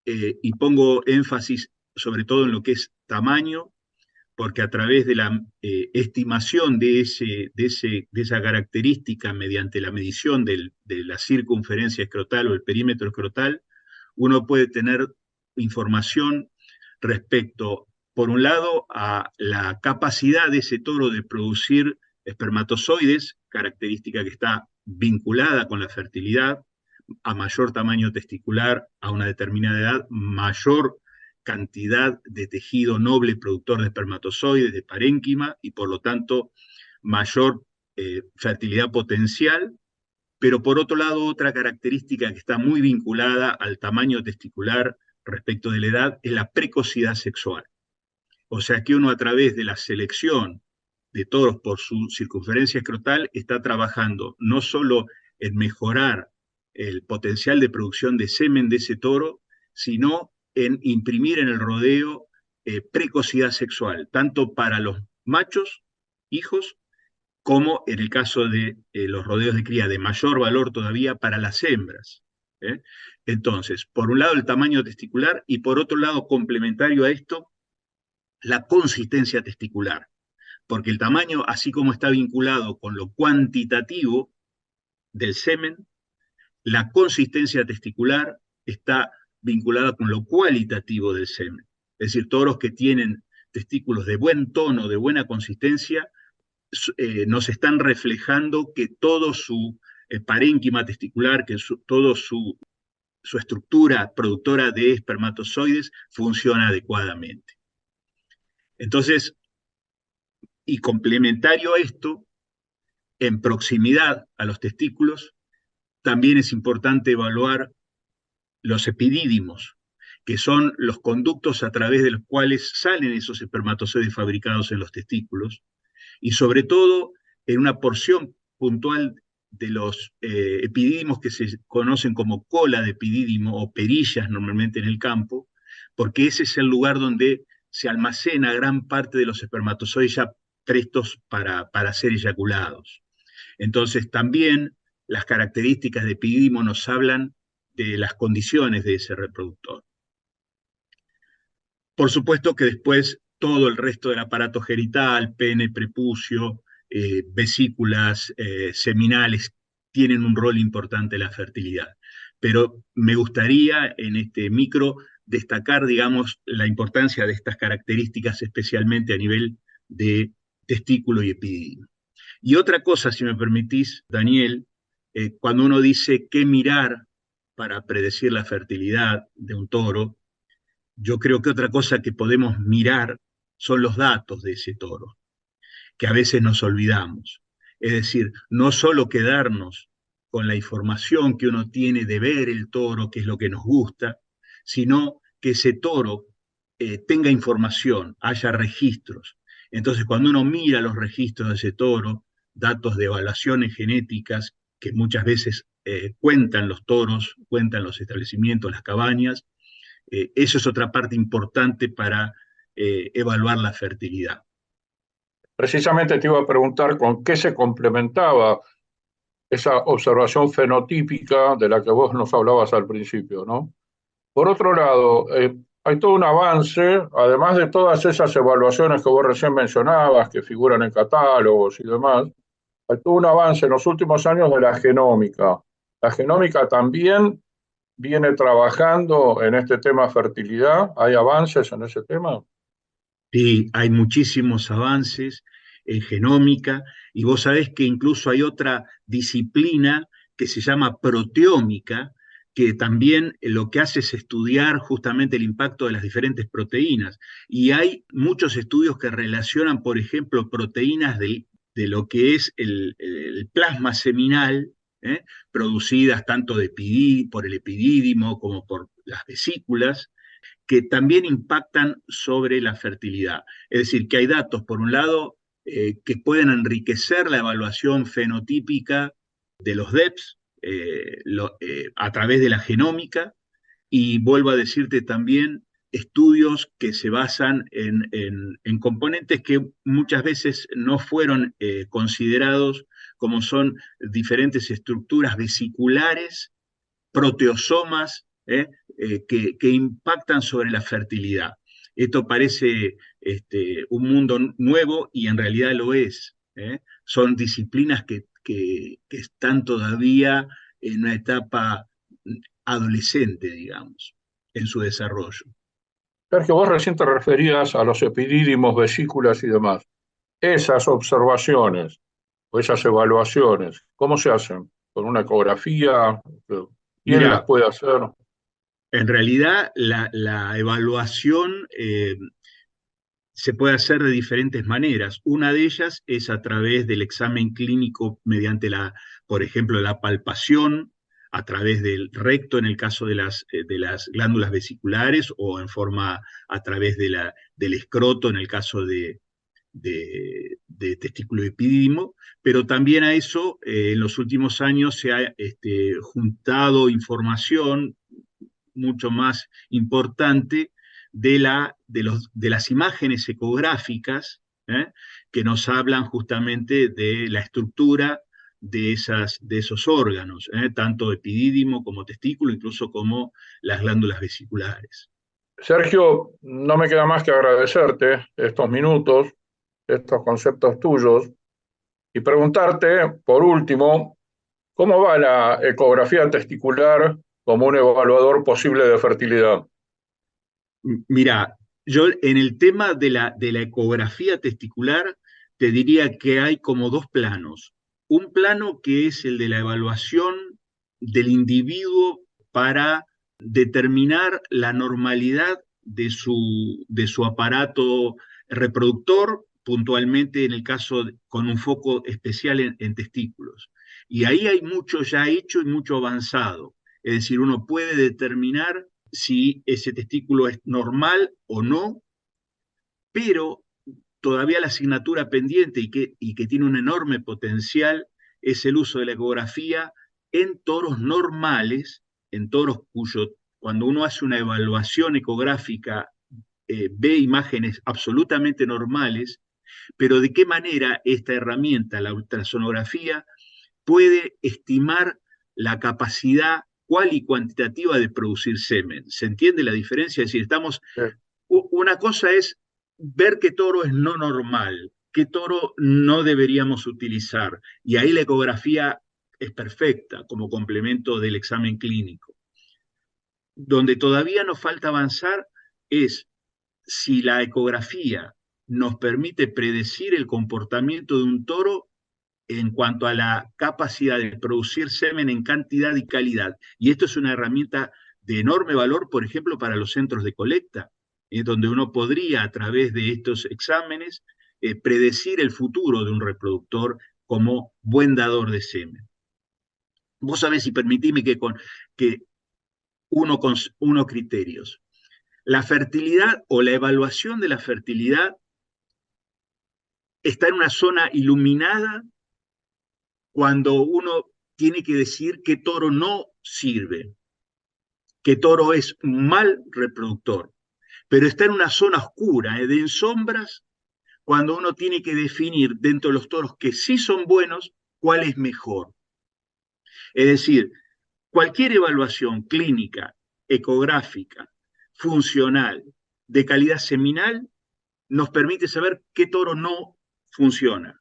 N: y pongo énfasis sobre todo en lo que es tamaño, porque a través de la estimación de esa característica mediante la medición de la circunferencia escrotal o el perímetro escrotal, uno puede tener información respecto, por un lado, a la capacidad de ese toro de producir espermatozoides, característica que está vinculada con la fertilidad. A mayor tamaño testicular, a una determinada edad, mayor cantidad de tejido noble productor de espermatozoides, de parénquima, y por lo tanto mayor fertilidad potencial. Pero por otro lado, otra característica que está muy vinculada al tamaño testicular respecto de la edad es la precocidad sexual. O sea que uno, a través de la selección de toros por su circunferencia escrotal, está trabajando no solo en mejorar el potencial de producción de semen de ese toro, sino en imprimir en el rodeo precocidad sexual, tanto para los machos, hijos, como en el caso de los rodeos de cría, de mayor valor todavía para las hembras. Entonces, por un lado el tamaño testicular, y por otro lado, complementario a esto, la consistencia testicular, porque el tamaño, así como está vinculado con lo cuantitativo del semen, la consistencia testicular está vinculada con lo cualitativo del semen. Es decir, toros que tienen testículos de buen tono, de buena consistencia, nos están reflejando que todo su parénquima testicular, que toda su estructura productora de espermatozoides funciona adecuadamente. Entonces, y complementario a esto, en proximidad a los testículos, también es importante evaluar los epidídimos, que son los conductos a través de los cuales salen esos espermatozoides fabricados en los testículos, y sobre todo en una porción puntual de los epidídimos que se conocen como cola de epidídimo o perillas normalmente en el campo, porque ese es el lugar donde se almacena gran parte de los espermatozoides ya prestos para ser eyaculados. Entonces también las características de epidídimo nos hablan de las condiciones de ese reproductor. Por supuesto que después todo el resto del aparato genital, pene, prepucio, vesículas, seminales, tienen un rol importante en la fertilidad. Pero me gustaría en este micro destacar, digamos, la importancia de estas características, especialmente a nivel de testículo y epidídimo. Y otra cosa, si me permitís, Daniel, cuando uno dice qué mirar para predecir la fertilidad de un toro, yo creo que otra cosa que podemos mirar son los datos de ese toro, que a veces nos olvidamos. Es decir, no solo quedarnos con la información que uno tiene de ver el toro, que es lo que nos gusta, sino que ese toro tenga información, haya registros. Entonces, cuando uno mira los registros de ese toro, datos de evaluaciones genéticas que muchas veces cuentan los toros, cuentan los establecimientos, las cabañas, eso es otra parte importante para evaluar la fertilidad.
M: Precisamente te iba a preguntar con qué se complementaba esa observación fenotípica de la que vos nos hablabas al principio, ¿no? Por otro lado, hay todo un avance, además de todas esas evaluaciones que vos recién mencionabas, que figuran en catálogos y demás, hay todo un avance en los últimos años de la genómica. La genómica también viene trabajando en este tema fertilidad. ¿Hay avances en ese tema?
N: Sí, hay muchísimos avances en genómica y vos sabés que incluso hay otra disciplina que se llama proteómica, que también lo que hace es estudiar justamente el impacto de las diferentes proteínas. Y hay muchos estudios que relacionan, por ejemplo, proteínas de lo que es el plasma seminal, producidas tanto por el epidídimo como por las vesículas, que también impactan sobre la fertilidad. Es decir, que hay datos, por un lado, que pueden enriquecer la evaluación fenotípica de los DEPs a través de la genómica, y vuelvo a decirte también estudios que se basan en componentes que muchas veces no fueron considerados, como son diferentes estructuras vesiculares, proteosomas, que impactan sobre la fertilidad. Esto parece un mundo nuevo y en realidad lo es. Son disciplinas que están todavía en una etapa adolescente, digamos, en su desarrollo.
M: Sergio, vos recién te referías a los epidídimos, vesículas y demás. Esas observaciones o esas evaluaciones, ¿cómo se hacen? ¿Con una ecografía? ¿Quién las puede hacer?
N: En realidad, la evaluación se puede hacer de diferentes maneras. Una de ellas es a través del examen clínico mediante por ejemplo, la palpación, a través del recto en el caso de las glándulas vesiculares, o en forma a través del escroto en el caso de testículo epidídimo, pero también a eso en los últimos años se ha juntado información mucho más importante de las imágenes ecográficas, que nos hablan justamente de la estructura de esos órganos, tanto epidídimo como testículo, incluso como las glándulas vesiculares.
M: Sergio, no me queda más que agradecerte estos minutos, estos conceptos tuyos, y preguntarte, por último, ¿cómo va la ecografía testicular como un evaluador posible de fertilidad?
N: Mira, yo en el tema de la ecografía testicular te diría que hay como dos planos. Un plano que es el de la evaluación del individuo para determinar la normalidad de su aparato reproductor, puntualmente en el caso con un foco especial en testículos. Y ahí hay mucho ya hecho y mucho avanzado. Es decir, uno puede determinar si ese testículo es normal o no, pero todavía la asignatura pendiente y que tiene un enorme potencial es el uso de la ecografía en toros normales, en toros cuando uno hace una evaluación ecográfica, ve imágenes absolutamente normales, pero de qué manera esta herramienta, la ultrasonografía, puede estimar la capacidad cual y cuantitativa de producir semen. ¿Se entiende la diferencia? Es decir, una cosa es ver qué toro es no normal, qué toro no deberíamos utilizar, y ahí la ecografía es perfecta como complemento del examen clínico. Donde todavía nos falta avanzar es si la ecografía nos permite predecir el comportamiento de un toro en cuanto a la capacidad de producir semen en cantidad y calidad. Y esto es una herramienta de enorme valor, por ejemplo, para los centros de colecta, donde uno podría, a través de estos exámenes, predecir el futuro de un reproductor como buen dador de semen. Vos sabés, y permitime que uno criterios. La fertilidad o la evaluación de la fertilidad está en una zona iluminada cuando uno tiene que decir qué toro no sirve. que toro es un mal reproductor, pero está en una zona oscura, de en sombras, cuando uno tiene que definir dentro de los toros que sí son buenos, cuál es mejor. Es decir, cualquier evaluación clínica, ecográfica, funcional, de calidad seminal, nos permite saber qué toro no funciona.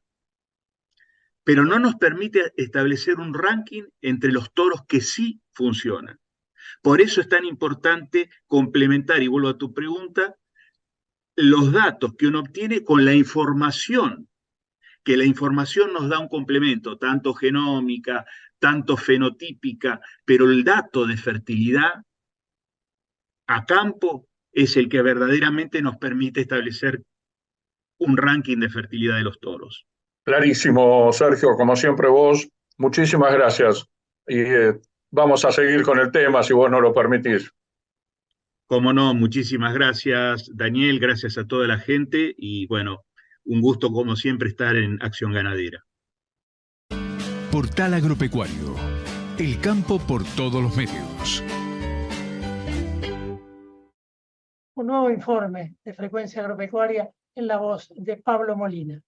N: Pero no nos permite establecer un ranking entre los toros que sí funcionan. Por eso es tan importante complementar, y vuelvo a tu pregunta, los datos que uno obtiene con la información, que la información nos da un complemento, tanto genómica, tanto fenotípica, pero el dato de fertilidad a campo es el que verdaderamente nos permite establecer un ranking de fertilidad de los toros.
M: Clarísimo, Sergio, como siempre vos, muchísimas gracias. Y vamos a seguir con el tema si vos no lo permitís.
N: Cómo no, muchísimas gracias, Daniel, gracias a toda la gente y bueno, un gusto como siempre estar en Acción Ganadera.
A: Portal Agropecuario, el campo por todos los medios.
B: Un nuevo informe de Frecuencia Agropecuaria en la voz de Pablo Molina.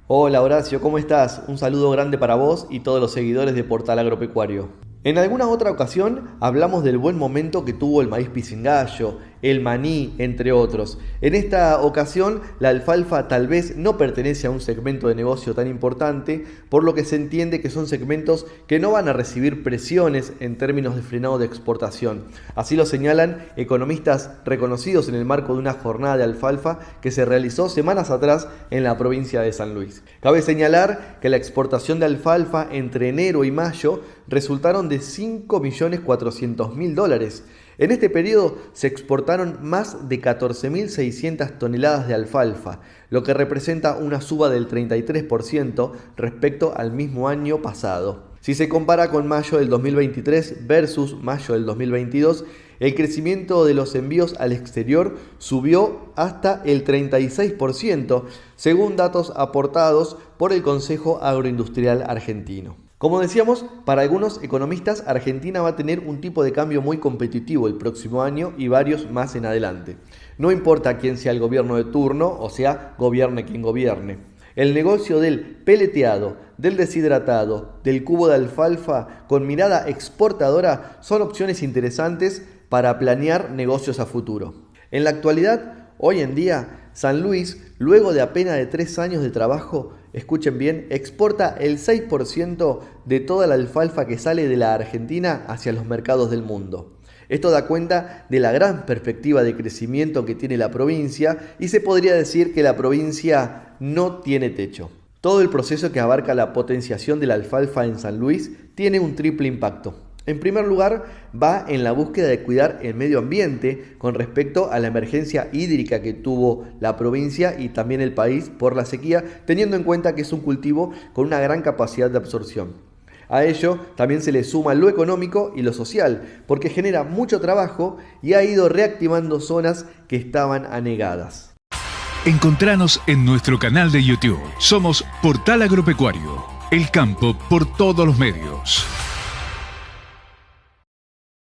O: Hola Horacio, ¿cómo estás? Un saludo grande para vos y todos los seguidores de Portal Agropecuario. En alguna otra ocasión hablamos del buen momento que tuvo el maíz pisingallo, el maní, entre otros. En esta ocasión, la alfalfa tal vez no pertenece a un segmento de negocio tan importante, por lo que se entiende que son segmentos que no van a recibir presiones en términos de frenado de exportación. Así lo señalan economistas reconocidos en el marco de una jornada de alfalfa que se realizó semanas atrás en la provincia de San Luis. Cabe señalar que la exportación de alfalfa entre enero y mayo resultaron de $5.400.000. En este periodo se exportaron más de 14.600 toneladas de alfalfa, lo que representa una suba del 33% respecto al mismo año pasado. Si se compara con mayo del 2023 versus mayo del 2022, el crecimiento de los envíos al exterior subió hasta el 36%, según datos aportados por el Consejo Agroindustrial Argentino. Como decíamos, para algunos economistas, Argentina va a tener un tipo de cambio muy competitivo el próximo año y varios más en adelante. No importa quién sea el gobierno de turno, o sea, gobierne quien gobierne. El negocio del peleteado, del deshidratado, del cubo de alfalfa con mirada exportadora son opciones interesantes para planear negocios a futuro. En la actualidad, hoy en día, San Luis, luego de apenas de 3 años de trabajo, escuchen bien, exporta el 6% de toda la alfalfa que sale de la Argentina hacia los mercados del mundo. Esto da cuenta de la gran perspectiva de crecimiento que tiene la provincia y se podría decir que la provincia no tiene techo. Todo el proceso que abarca la potenciación de la alfalfa en San Luis tiene un triple impacto. En primer lugar, va en la búsqueda de cuidar el medio ambiente con respecto a la emergencia hídrica que tuvo la provincia y también el país por la sequía, teniendo en cuenta que es un cultivo con una gran capacidad de absorción. A ello también se le suma lo económico y lo social, porque genera mucho trabajo y ha ido reactivando zonas que estaban anegadas.
A: Encontranos en nuestro canal de YouTube. Somos Portal Agropecuario, el campo por todos los medios.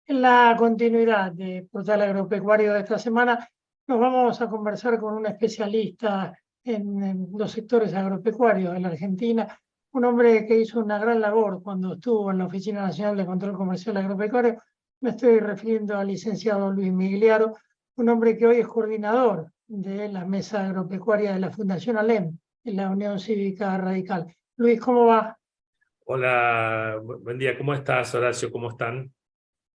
B: En la continuidad de Portal Agropecuario de esta semana, nos vamos a conversar con un especialista en los sectores agropecuarios de la Argentina, un hombre que hizo una gran labor cuando estuvo en la Oficina Nacional de Control Comercial Agropecuario. Me estoy refiriendo al licenciado Luis Migliaro, un hombre que hoy es coordinador de la Mesa Agropecuaria de la Fundación ALEM, en la Unión Cívica Radical. Luis, ¿cómo va?
P: Hola, buen día, ¿cómo estás, Horacio? ¿Cómo están?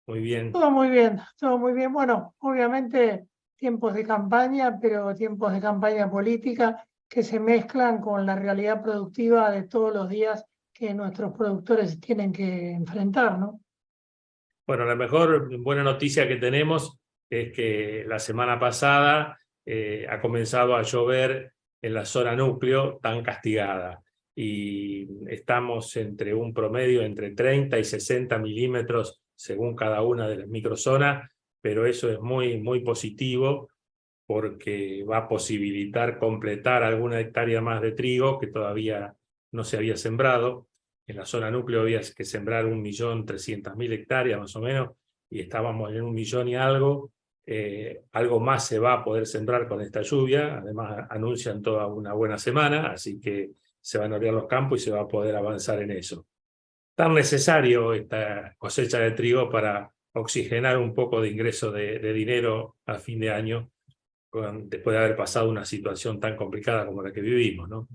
P: Muy bien.
B: Todo muy bien, todo muy bien. Bueno, obviamente tiempos de campaña, pero tiempos de campaña política que se mezclan con la realidad productiva de todos los días que nuestros productores tienen que enfrentar, ¿no?
P: Bueno, la mejor buena noticia que tenemos es que la semana pasada ha comenzado a llover en la zona núcleo tan castigada y estamos entre un promedio entre 30 y 60 milímetros según cada una de las microzonas, pero eso es muy positivo porque va a posibilitar completar alguna hectárea más de trigo que todavía no se había sembrado. En la zona núcleo había que sembrar 1.300.000 hectáreas más o menos, y estábamos en 1 millón y algo. Algo más se va a poder sembrar con esta lluvia, además anuncian toda una buena semana, así que se van a abrir los campos y se va a poder avanzar en eso. Tan necesario esta cosecha de trigo para oxigenar un poco de ingreso de dinero a fin de año, después de haber pasado una situación tan complicada como la que vivimos, ¿no?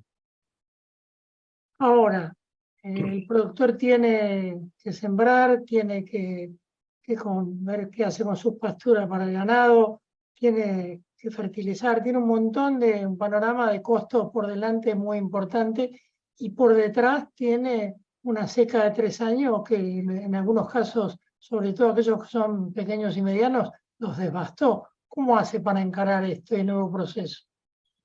B: Ahora, el productor tiene que sembrar, tiene que ver qué hace con sus pasturas para el ganado, tiene que fertilizar, tiene un panorama de costos por delante muy importante, y por detrás tiene una seca de 3 años que en algunos casos, sobre todo aquellos que son pequeños y medianos, los devastó. ¿Cómo hace para encarar este nuevo proceso?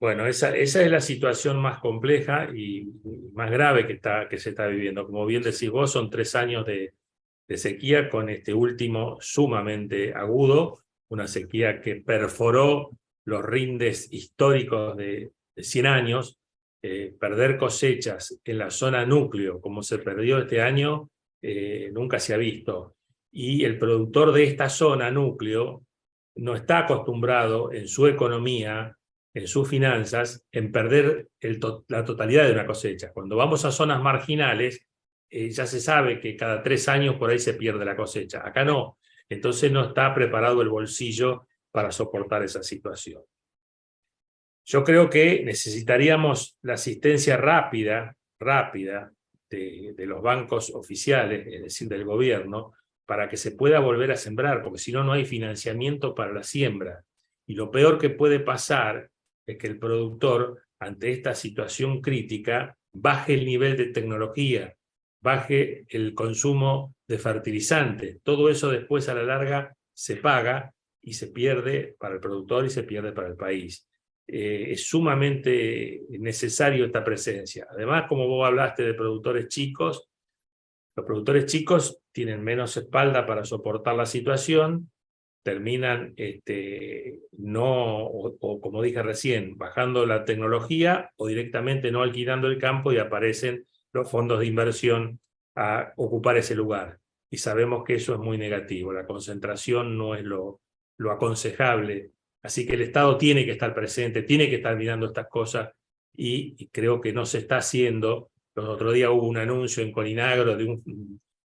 P: Bueno, esa es la situación más compleja y más grave que se está viviendo. Como bien decís vos, son 3 años de sequía, con este último sumamente agudo, una sequía que perforó los rindes históricos de 100 años. Perder cosechas en la zona núcleo, como se perdió este año, nunca se ha visto. Y el productor de esta zona núcleo no está acostumbrado en su economía, en sus finanzas, en perder la totalidad de una cosecha. Cuando vamos a zonas marginales, ya se sabe que cada 3 años por ahí se pierde la cosecha. Acá no. Entonces no está preparado el bolsillo para soportar esa situación. Yo creo que necesitaríamos la asistencia rápida de los bancos oficiales, es decir, del gobierno, para que se pueda volver a sembrar, porque si no, no hay financiamiento para la siembra. Y lo peor que puede pasar es que el productor, ante esta situación crítica, baje el nivel de tecnología, baje el consumo de fertilizantes. Todo eso después a la larga se paga y se pierde para el productor y se pierde para el país. Es sumamente necesario esta presencia. Además, como vos hablaste de productores chicos, los productores chicos tienen menos espalda para soportar la situación, terminan, como dije recién, bajando la tecnología o directamente no alquilando el campo, y aparecen los fondos de inversión a ocupar ese lugar. Y sabemos que eso es muy negativo. La concentración no es lo aconsejable. Así que el Estado tiene que estar presente, tiene que estar mirando estas cosas, y creo que no se está haciendo. El otro día hubo un anuncio en Colinagro de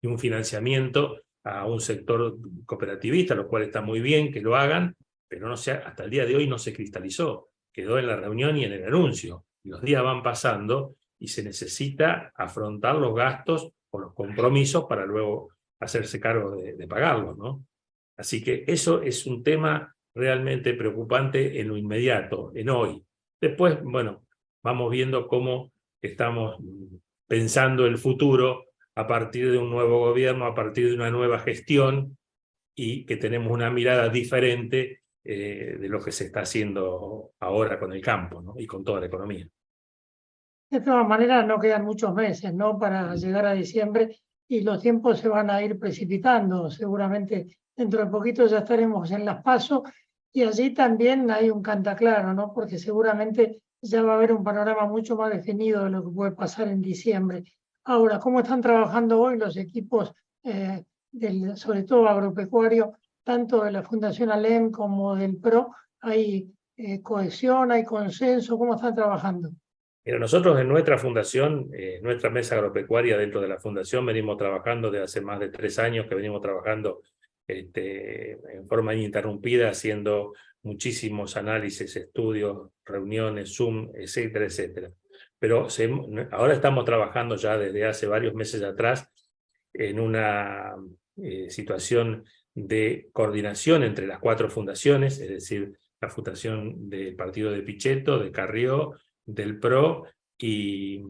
P: un financiamiento a un sector cooperativista, lo cual está muy bien que lo hagan, pero hasta el día de hoy no se cristalizó. Quedó en la reunión y en el anuncio. Los días van pasando y se necesita afrontar los gastos o los compromisos para luego hacerse cargo de pagarlos, ¿no? Así que eso es un tema realmente preocupante en lo inmediato, en hoy. Después, bueno, vamos viendo cómo estamos pensando el futuro a partir de un nuevo gobierno, a partir de una nueva gestión, y que tenemos una mirada diferente de lo que se está haciendo ahora con el campo, ¿no? Y con toda la economía.
B: De todas maneras, no quedan muchos meses, ¿no?, para llegar a diciembre, y los tiempos se van a ir precipitando. Seguramente dentro de poquito ya estaremos en las PASO, y allí también hay un cantaclaro, ¿no?, porque seguramente ya va a haber un panorama mucho más definido de lo que puede pasar en diciembre. Ahora, ¿cómo están trabajando hoy los equipos, sobre todo agropecuario, tanto de la Fundación ALEM como del PRO? ¿Hay cohesión, hay consenso? ¿Cómo están trabajando?
P: Mira, nosotros en nuestra fundación, nuestra mesa agropecuaria dentro de la fundación, venimos trabajando desde hace más de 3 años, que venimos trabajando en forma ininterrumpida, haciendo muchísimos análisis, estudios, reuniones, Zoom, etcétera, etcétera. Pero ahora estamos trabajando ya desde hace varios meses atrás en una situación de coordinación entre las 4 fundaciones, es decir, la fundación del partido de Pichetto, de Carrió, del PRO y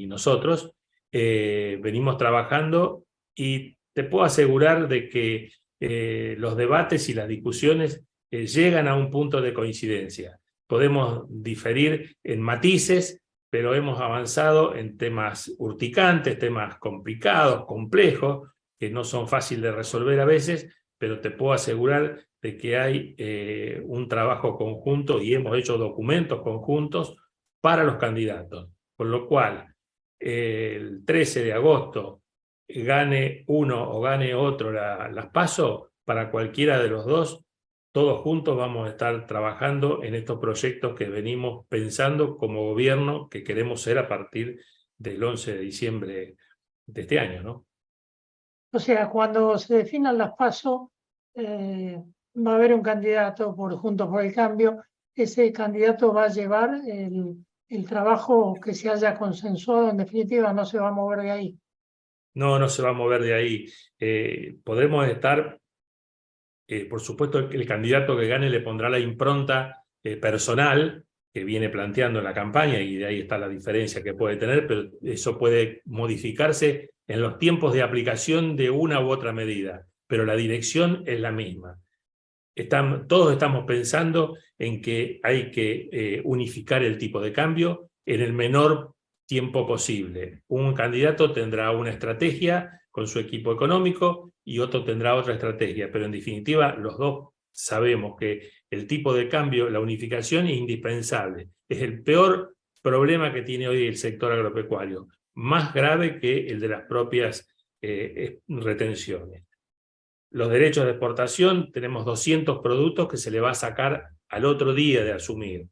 P: nosotros. Venimos trabajando, y te puedo asegurar de que los debates y las discusiones llegan a un punto de coincidencia. Podemos diferir en matices, pero hemos avanzado en temas urticantes, temas complicados, complejos, que no son fáciles de resolver a veces, pero te puedo asegurar de que hay un trabajo conjunto, y hemos hecho documentos conjuntos para los candidatos. Con lo cual, el 13 de agosto gane uno o gane otro las PASO, para cualquiera de los dos, todos juntos vamos a estar trabajando en estos proyectos que venimos pensando como gobierno que queremos ser a partir del 11 de diciembre de este año, ¿no?
B: O sea, cuando se definan las PASO, va a haber un candidato por Juntos por el Cambio. Ese candidato va a llevar el trabajo que se haya consensuado, en definitiva, no se va a mover de ahí.
P: No se va a mover de ahí. Podremos estar, por supuesto, el candidato que gane le pondrá la impronta personal que viene planteando en la campaña, y de ahí está la diferencia que puede tener, pero eso puede modificarse en los tiempos de aplicación de una u otra medida, pero la dirección es la misma. Todos estamos pensando en que hay que unificar el tipo de cambio en el menor tiempo posible. Un candidato tendrá una estrategia con su equipo económico y otro tendrá otra estrategia, pero en definitiva los dos sabemos que el tipo de cambio, la unificación es indispensable. Es el peor problema que tiene hoy el sector agropecuario, más grave que el de las propias retenciones. Los derechos de exportación, tenemos 200 productos que se le va a sacar al otro día de asumir,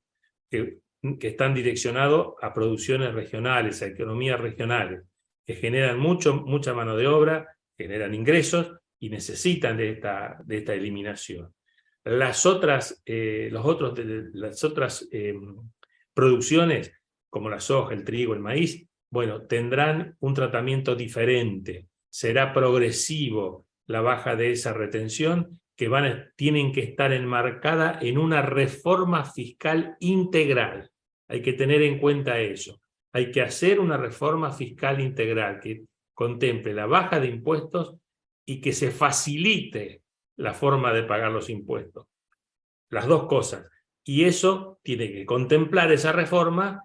P: que están direccionados a producciones regionales, a economías regionales, que generan mucha mano de obra, generan ingresos y necesitan de esta eliminación. Las otras producciones, como la soja, el trigo, el maíz, bueno, tendrán un tratamiento diferente, será progresivo la baja de esa retención, que tienen que estar enmarcada en una reforma fiscal integral. Hay que tener en cuenta eso. Hay que hacer una reforma fiscal integral que contemple la baja de impuestos y que se facilite la forma de pagar los impuestos. Las dos cosas. Y eso tiene que contemplar, esa reforma,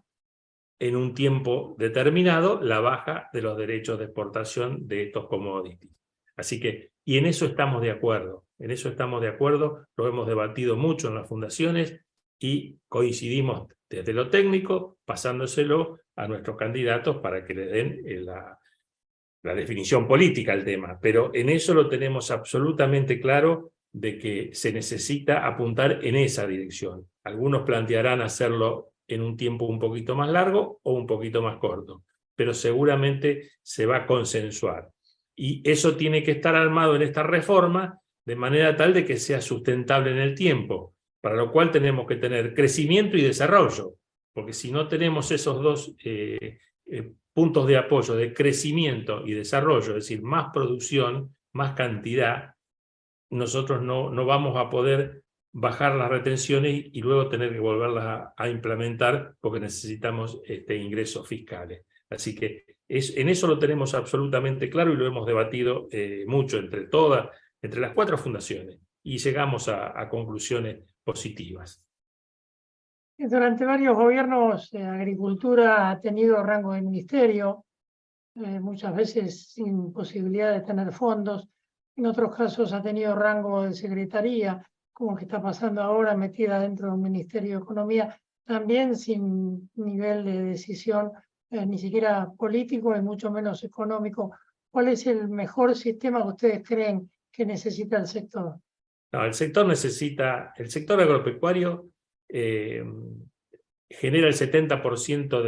P: en un tiempo determinado, la baja de los derechos de exportación de estos commodities. Así que, y en eso estamos de acuerdo, lo hemos debatido mucho en las fundaciones y coincidimos desde lo técnico, pasándoselo a nuestros candidatos para que le den la definición política al tema. Pero en eso lo tenemos absolutamente claro, de que se necesita apuntar en esa dirección. Algunos plantearán hacerlo en un tiempo un poquito más largo o un poquito más corto, pero seguramente se va a consensuar. Y eso tiene que estar armado en esta reforma de manera tal de que sea sustentable en el tiempo, para lo cual tenemos que tener crecimiento y desarrollo, porque si no tenemos esos dos puntos de apoyo de crecimiento y desarrollo, es decir, más producción, más cantidad, nosotros no vamos a poder bajar las retenciones y luego tener que volverlas a implementar porque necesitamos ingresos fiscales. Así que en eso lo tenemos absolutamente claro y lo hemos debatido mucho entre las 4 fundaciones y llegamos a conclusiones positivas.
B: Durante varios gobiernos, Agricultura ha tenido rango de ministerio, muchas veces sin posibilidad de tener fondos. En otros casos ha tenido rango de secretaría, como que está pasando ahora, metida dentro del Ministerio de Economía, también sin nivel de decisión ni siquiera político y mucho menos económico. ¿Cuál es el mejor sistema que ustedes creen que necesita el sector?
P: No, el sector agropecuario genera el 70%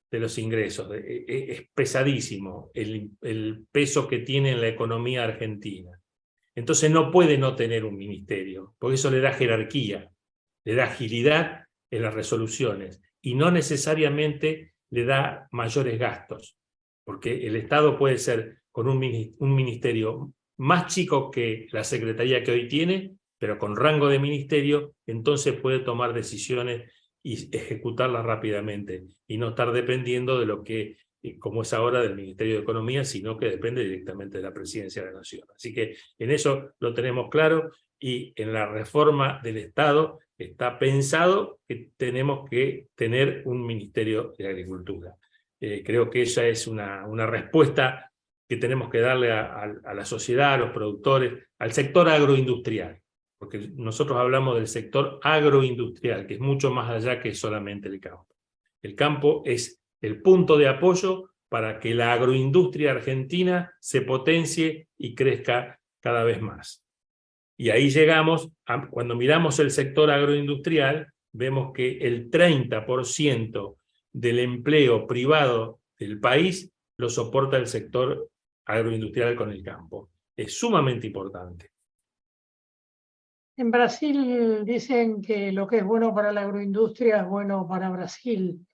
P: de los ingresos. Es pesadísimo el peso que tiene en la economía argentina. Entonces no puede no tener un ministerio, porque eso le da jerarquía, le da agilidad en las resoluciones y no necesariamente le da mayores gastos, porque el Estado puede ser con un ministerio más chico que la secretaría que hoy tiene, pero con rango de ministerio, entonces puede tomar decisiones y ejecutarlas rápidamente y no estar dependiendo de lo que, como es ahora, del Ministerio de Economía, sino que depende directamente de la Presidencia de la Nación. Así que en eso lo tenemos claro y en la reforma del Estado está pensado que tenemos que tener un Ministerio de Agricultura. Creo que esa es una respuesta que tenemos que darle a la sociedad, a los productores, al sector agroindustrial, porque nosotros hablamos del sector agroindustrial, que es mucho más allá que solamente el campo. El campo es el punto de apoyo para que la agroindustria argentina se potencie y crezca cada vez más. Y ahí llegamos, cuando miramos el sector agroindustrial, vemos que el 30% del empleo privado del país lo soporta el sector agroindustrial con el campo. Es sumamente importante.
B: En Brasil dicen que lo que es bueno para la agroindustria es bueno para Brasil.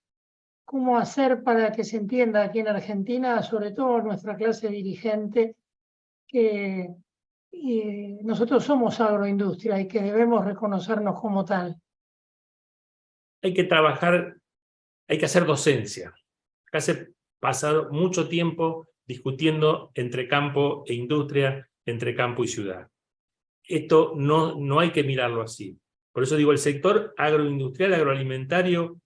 B: ¿Cómo hacer para que se entienda aquí en Argentina, sobre todo nuestra clase dirigente, que nosotros somos agroindustria y que debemos reconocernos como tal?
P: Hay que trabajar, hay que hacer docencia. Acá se pasa mucho tiempo discutiendo entre campo e industria, entre campo y ciudad. Esto no hay que mirarlo así. Por eso digo, el sector agroindustrial, agroalimentario,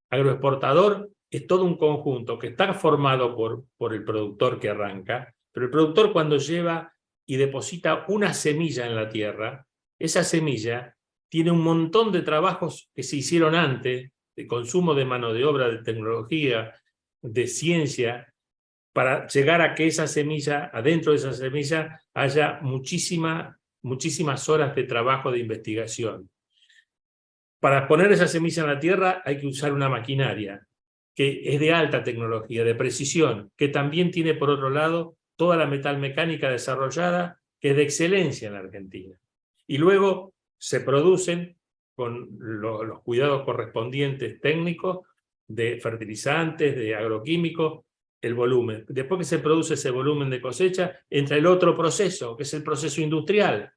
P: agroexportador, es todo un conjunto que está formado por el productor que arranca, pero el productor cuando lleva y deposita una semilla en la tierra, esa semilla tiene un montón de trabajos que se hicieron antes, de consumo de mano de obra, de tecnología, de ciencia, para llegar a que esa semilla, adentro de esa semilla, haya muchísimas horas de trabajo de investigación. Para poner esa semilla en la tierra hay que usar una maquinaria que es de alta tecnología, de precisión, que también tiene por otro lado toda la metalmecánica desarrollada, que es de excelencia en la Argentina. Y luego se producen con los cuidados correspondientes técnicos de fertilizantes, de agroquímicos, el volumen. Después que se produce ese volumen de cosecha, entra el otro proceso, que es el proceso industrial.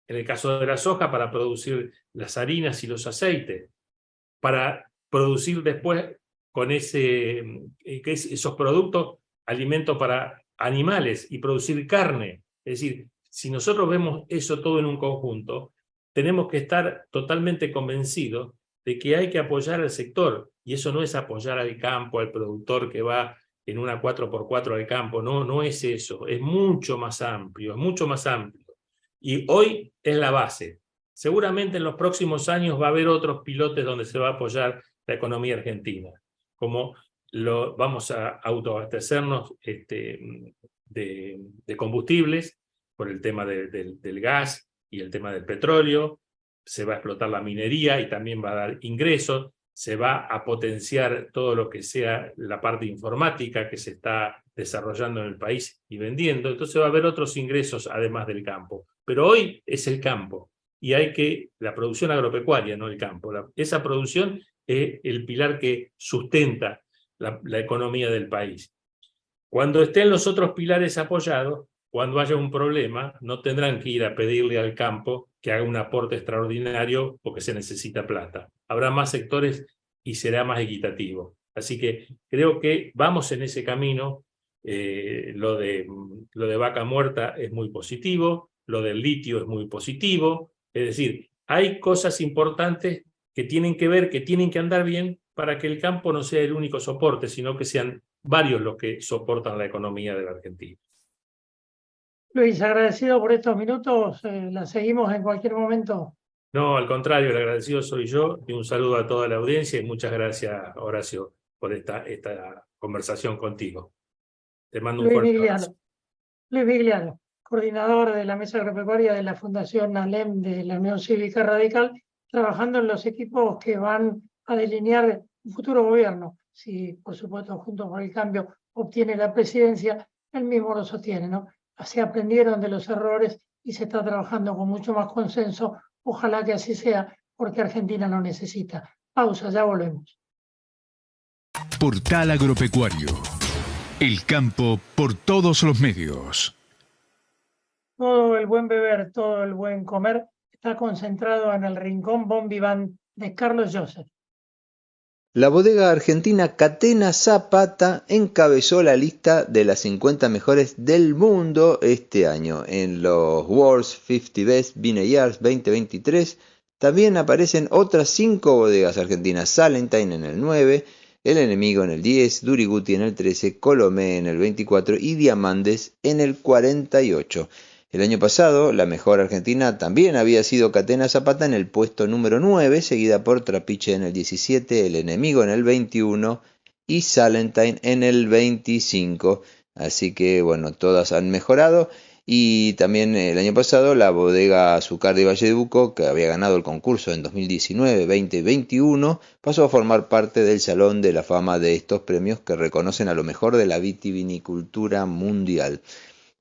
P: En el caso de la soja, para producir las harinas y los aceites, para producir después con esos productos alimentos para animales y producir carne. Es decir, si nosotros vemos eso todo en un conjunto, tenemos que estar totalmente convencidos de que hay que apoyar al sector, y eso no es apoyar al campo, al productor que va en una 4x4 al campo, no es eso, es mucho más amplio, Y hoy es la base. Seguramente en los próximos años va a haber otros pilotes donde se va a apoyar la economía argentina, como vamos a autoabastecernos de combustibles por el tema del gas y el tema del petróleo, se va a explotar la minería y también va a dar ingresos, se va a potenciar todo lo que sea la parte informática que se está desarrollando en el país y vendiendo, entonces va a haber otros ingresos además del campo. Pero hoy es el campo, y la producción agropecuaria, no el campo. Esa producción es el pilar que sustenta la economía del país. Cuando estén los otros pilares apoyados, cuando haya un problema, no tendrán que ir a pedirle al campo que haga un aporte extraordinario porque se necesita plata. Habrá más sectores y será más equitativo. Así que creo que vamos en ese camino. Lo de Vaca Muerta es muy positivo, lo del litio es muy positivo. Es decir, hay cosas importantes que tienen que ver, que tienen que andar bien para que el campo no sea el único soporte, sino que sean varios los que soportan la economía de la Argentina.
B: Luis, agradecido por estos minutos. La seguimos en cualquier momento.
P: No, al contrario, el agradecido soy yo, y un saludo a toda la audiencia y muchas gracias, Horacio, por esta conversación contigo. Te mando un fuerte abrazo.
B: Luis Vigliano, coordinador de la Mesa Agropecuaria de la Fundación ALEM de la Unión Cívica Radical, trabajando en los equipos que van a delinear un futuro gobierno. Si, por supuesto, Juntos por el Cambio obtiene la presidencia, él mismo lo sostiene, ¿no? Se aprendieron de los errores y se está trabajando con mucho más consenso. Ojalá que así sea, porque Argentina lo necesita. Pausa, ya volvemos.
A: Portal Agropecuario. El campo por todos los medios.
B: Todo el buen beber, todo el buen comer está concentrado en el rincón Bon Vivant de Carlos Joseph.
Q: La bodega argentina Catena Zapata encabezó la lista de las 50 mejores del mundo este año. En los World's 50 Best Vineyards 2023 también aparecen otras 5 bodegas argentinas: Salentine en el 9, El Enemigo en el 10, Duriguti en el 13, Colomé en el 24 y Diamandes en el 48. El año pasado, la mejor argentina también había sido Catena Zapata en el puesto número 9, seguida por Trapiche en el 17, El Enemigo en el 21 y Salentine en el 25. Así que bueno, todas han mejorado. Y también el año pasado la bodega Azucar de Valle de Uco, que había ganado el concurso en 2019, 20 y 21, pasó a formar parte del Salón de la Fama de estos premios que reconocen a lo mejor de la vitivinicultura mundial.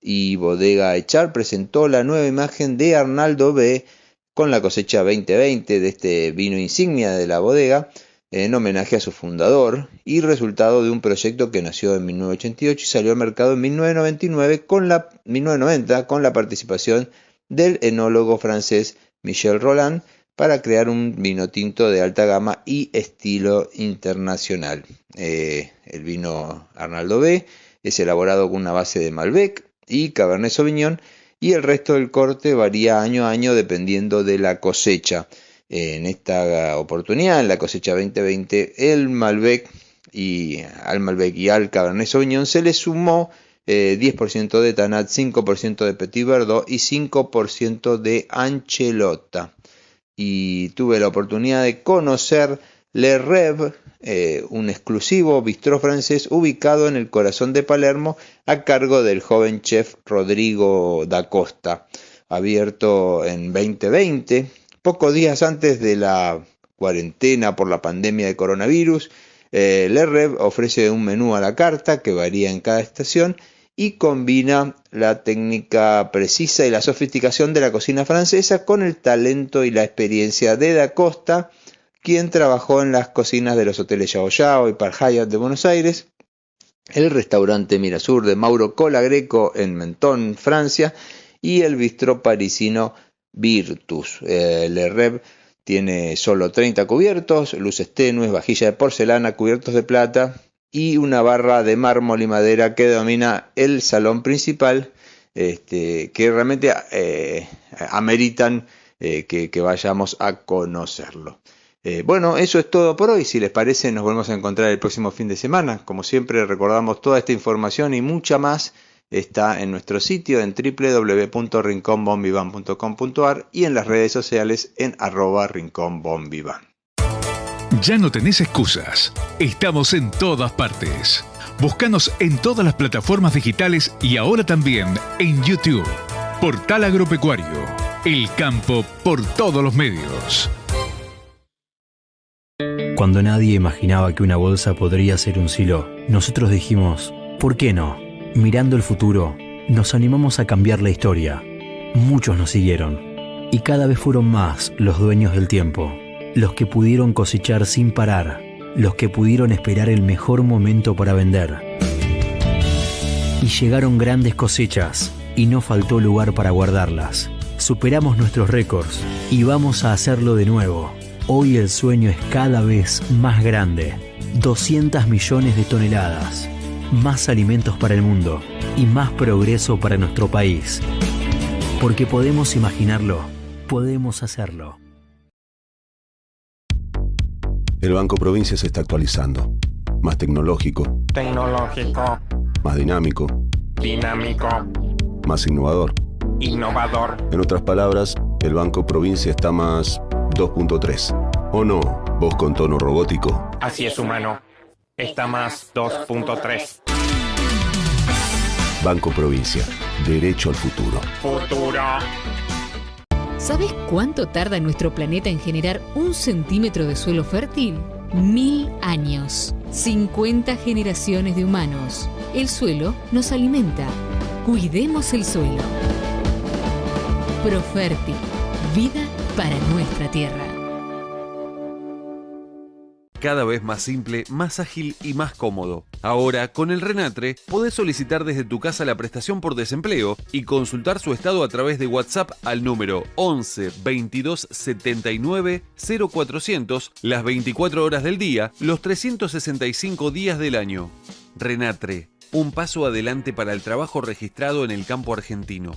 Q: Y Bodega Echar presentó la nueva imagen de Arnaldo B con la cosecha 2020 de este vino insignia de la bodega, en homenaje a su fundador y resultado de un proyecto que nació en 1988 y salió al mercado en 1990 con la participación del enólogo francés Michel Rolland para crear un vino tinto de alta gama y estilo internacional. El vino Arnaldo B es elaborado con una base de Malbec y Cabernet Sauvignon y el resto del corte varía año a año dependiendo de la cosecha. En esta oportunidad, en la cosecha 2020, al Malbec y al Cabernet Sauvignon se le sumó 10% de Tanat, 5% de Petit Verdot y 5% de Anchelota. Y tuve la oportunidad de conocer Le Rêve, un exclusivo bistró francés ubicado en el corazón de Palermo a cargo del joven chef Rodrigo da Costa, abierto en 2020. Pocos días antes de la cuarentena por la pandemia de coronavirus, Le Rêve ofrece un menú a la carta que varía en cada estación y combina la técnica precisa y la sofisticación de la cocina francesa con el talento y la experiencia de Da Costa, quien trabajó en las cocinas de los hoteles Yao Yao y Park Hyatt de Buenos Aires, el restaurante Mirasur de Mauro Colagreco en Menton, Francia, y el bistró parisino Virtus. Le Rêve tiene solo 30 cubiertos, luces tenues, vajilla de porcelana, cubiertos de plata y una barra de mármol y madera que domina el salón principal, que realmente ameritan que vayamos a conocerlo. Bueno, eso es todo por hoy. Si les parece, nos volvemos a encontrar el próximo fin de semana. Como siempre, recordamos toda esta información y mucha más está en nuestro sitio en www.rinconbonvivan.com.ar y en las redes sociales en @rinconbonvivan.
A: Ya no tenés excusas. Estamos en todas partes. Búscanos en todas las plataformas digitales y ahora también en YouTube. Portal Agropecuario. El campo por todos los medios.
E: Cuando nadie imaginaba que una bolsa podría ser un silo, nosotros dijimos, ¿por qué no? Mirando el futuro, nos animamos a cambiar la historia. Muchos nos siguieron, y cada vez fueron más los dueños del tiempo, los que pudieron cosechar sin parar, los que pudieron esperar el mejor momento para vender. Y llegaron grandes cosechas, y no faltó lugar para guardarlas. Superamos nuestros récords, y vamos a hacerlo de nuevo. Hoy el sueño es cada vez más grande. 200 millones de toneladas. Más alimentos para el mundo y más progreso para nuestro país. Porque podemos imaginarlo, podemos hacerlo.
F: El Banco Provincia se está actualizando. Más tecnológico.
G: Tecnológico.
F: Más dinámico.
G: Dinámico.
F: Más innovador.
G: Innovador.
F: En otras palabras, el Banco Provincia está más 2.3. ¿O no? Voz con tono robótico.
G: Así es, humano. Está más 2.3.
F: Banco Provincia. Derecho al futuro.
G: Futuro.
H: ¿Sabes cuánto tarda nuestro planeta en generar 1 centímetro de suelo fértil? 1000 años. 50 generaciones de humanos. El suelo nos alimenta. Cuidemos el suelo. Profértil. Vida para nuestra tierra.
I: Cada vez más simple, más ágil y más cómodo. Ahora, con el Renatre, podés solicitar desde tu casa la prestación por desempleo y consultar su estado a través de WhatsApp al número 11 22 79 0400 las 24 horas del día, los 365 días del año. Renatre, un paso adelante para el trabajo registrado en el campo argentino.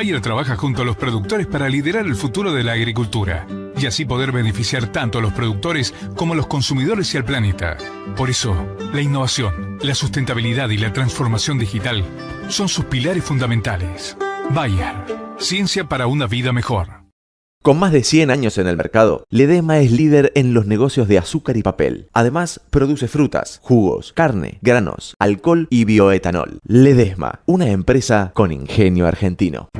A: Bayer trabaja junto a los productores para liderar el futuro de la agricultura y así poder beneficiar tanto a los productores como a los consumidores y al planeta. Por eso, la innovación, la sustentabilidad y la transformación digital son sus pilares fundamentales. Bayer, ciencia para una vida mejor.
J: Con más de 100 años en el mercado, Ledesma es líder en los negocios de azúcar y papel. Además, produce frutas, jugos, carne, granos, alcohol y bioetanol. Ledesma, una empresa con ingenio argentino.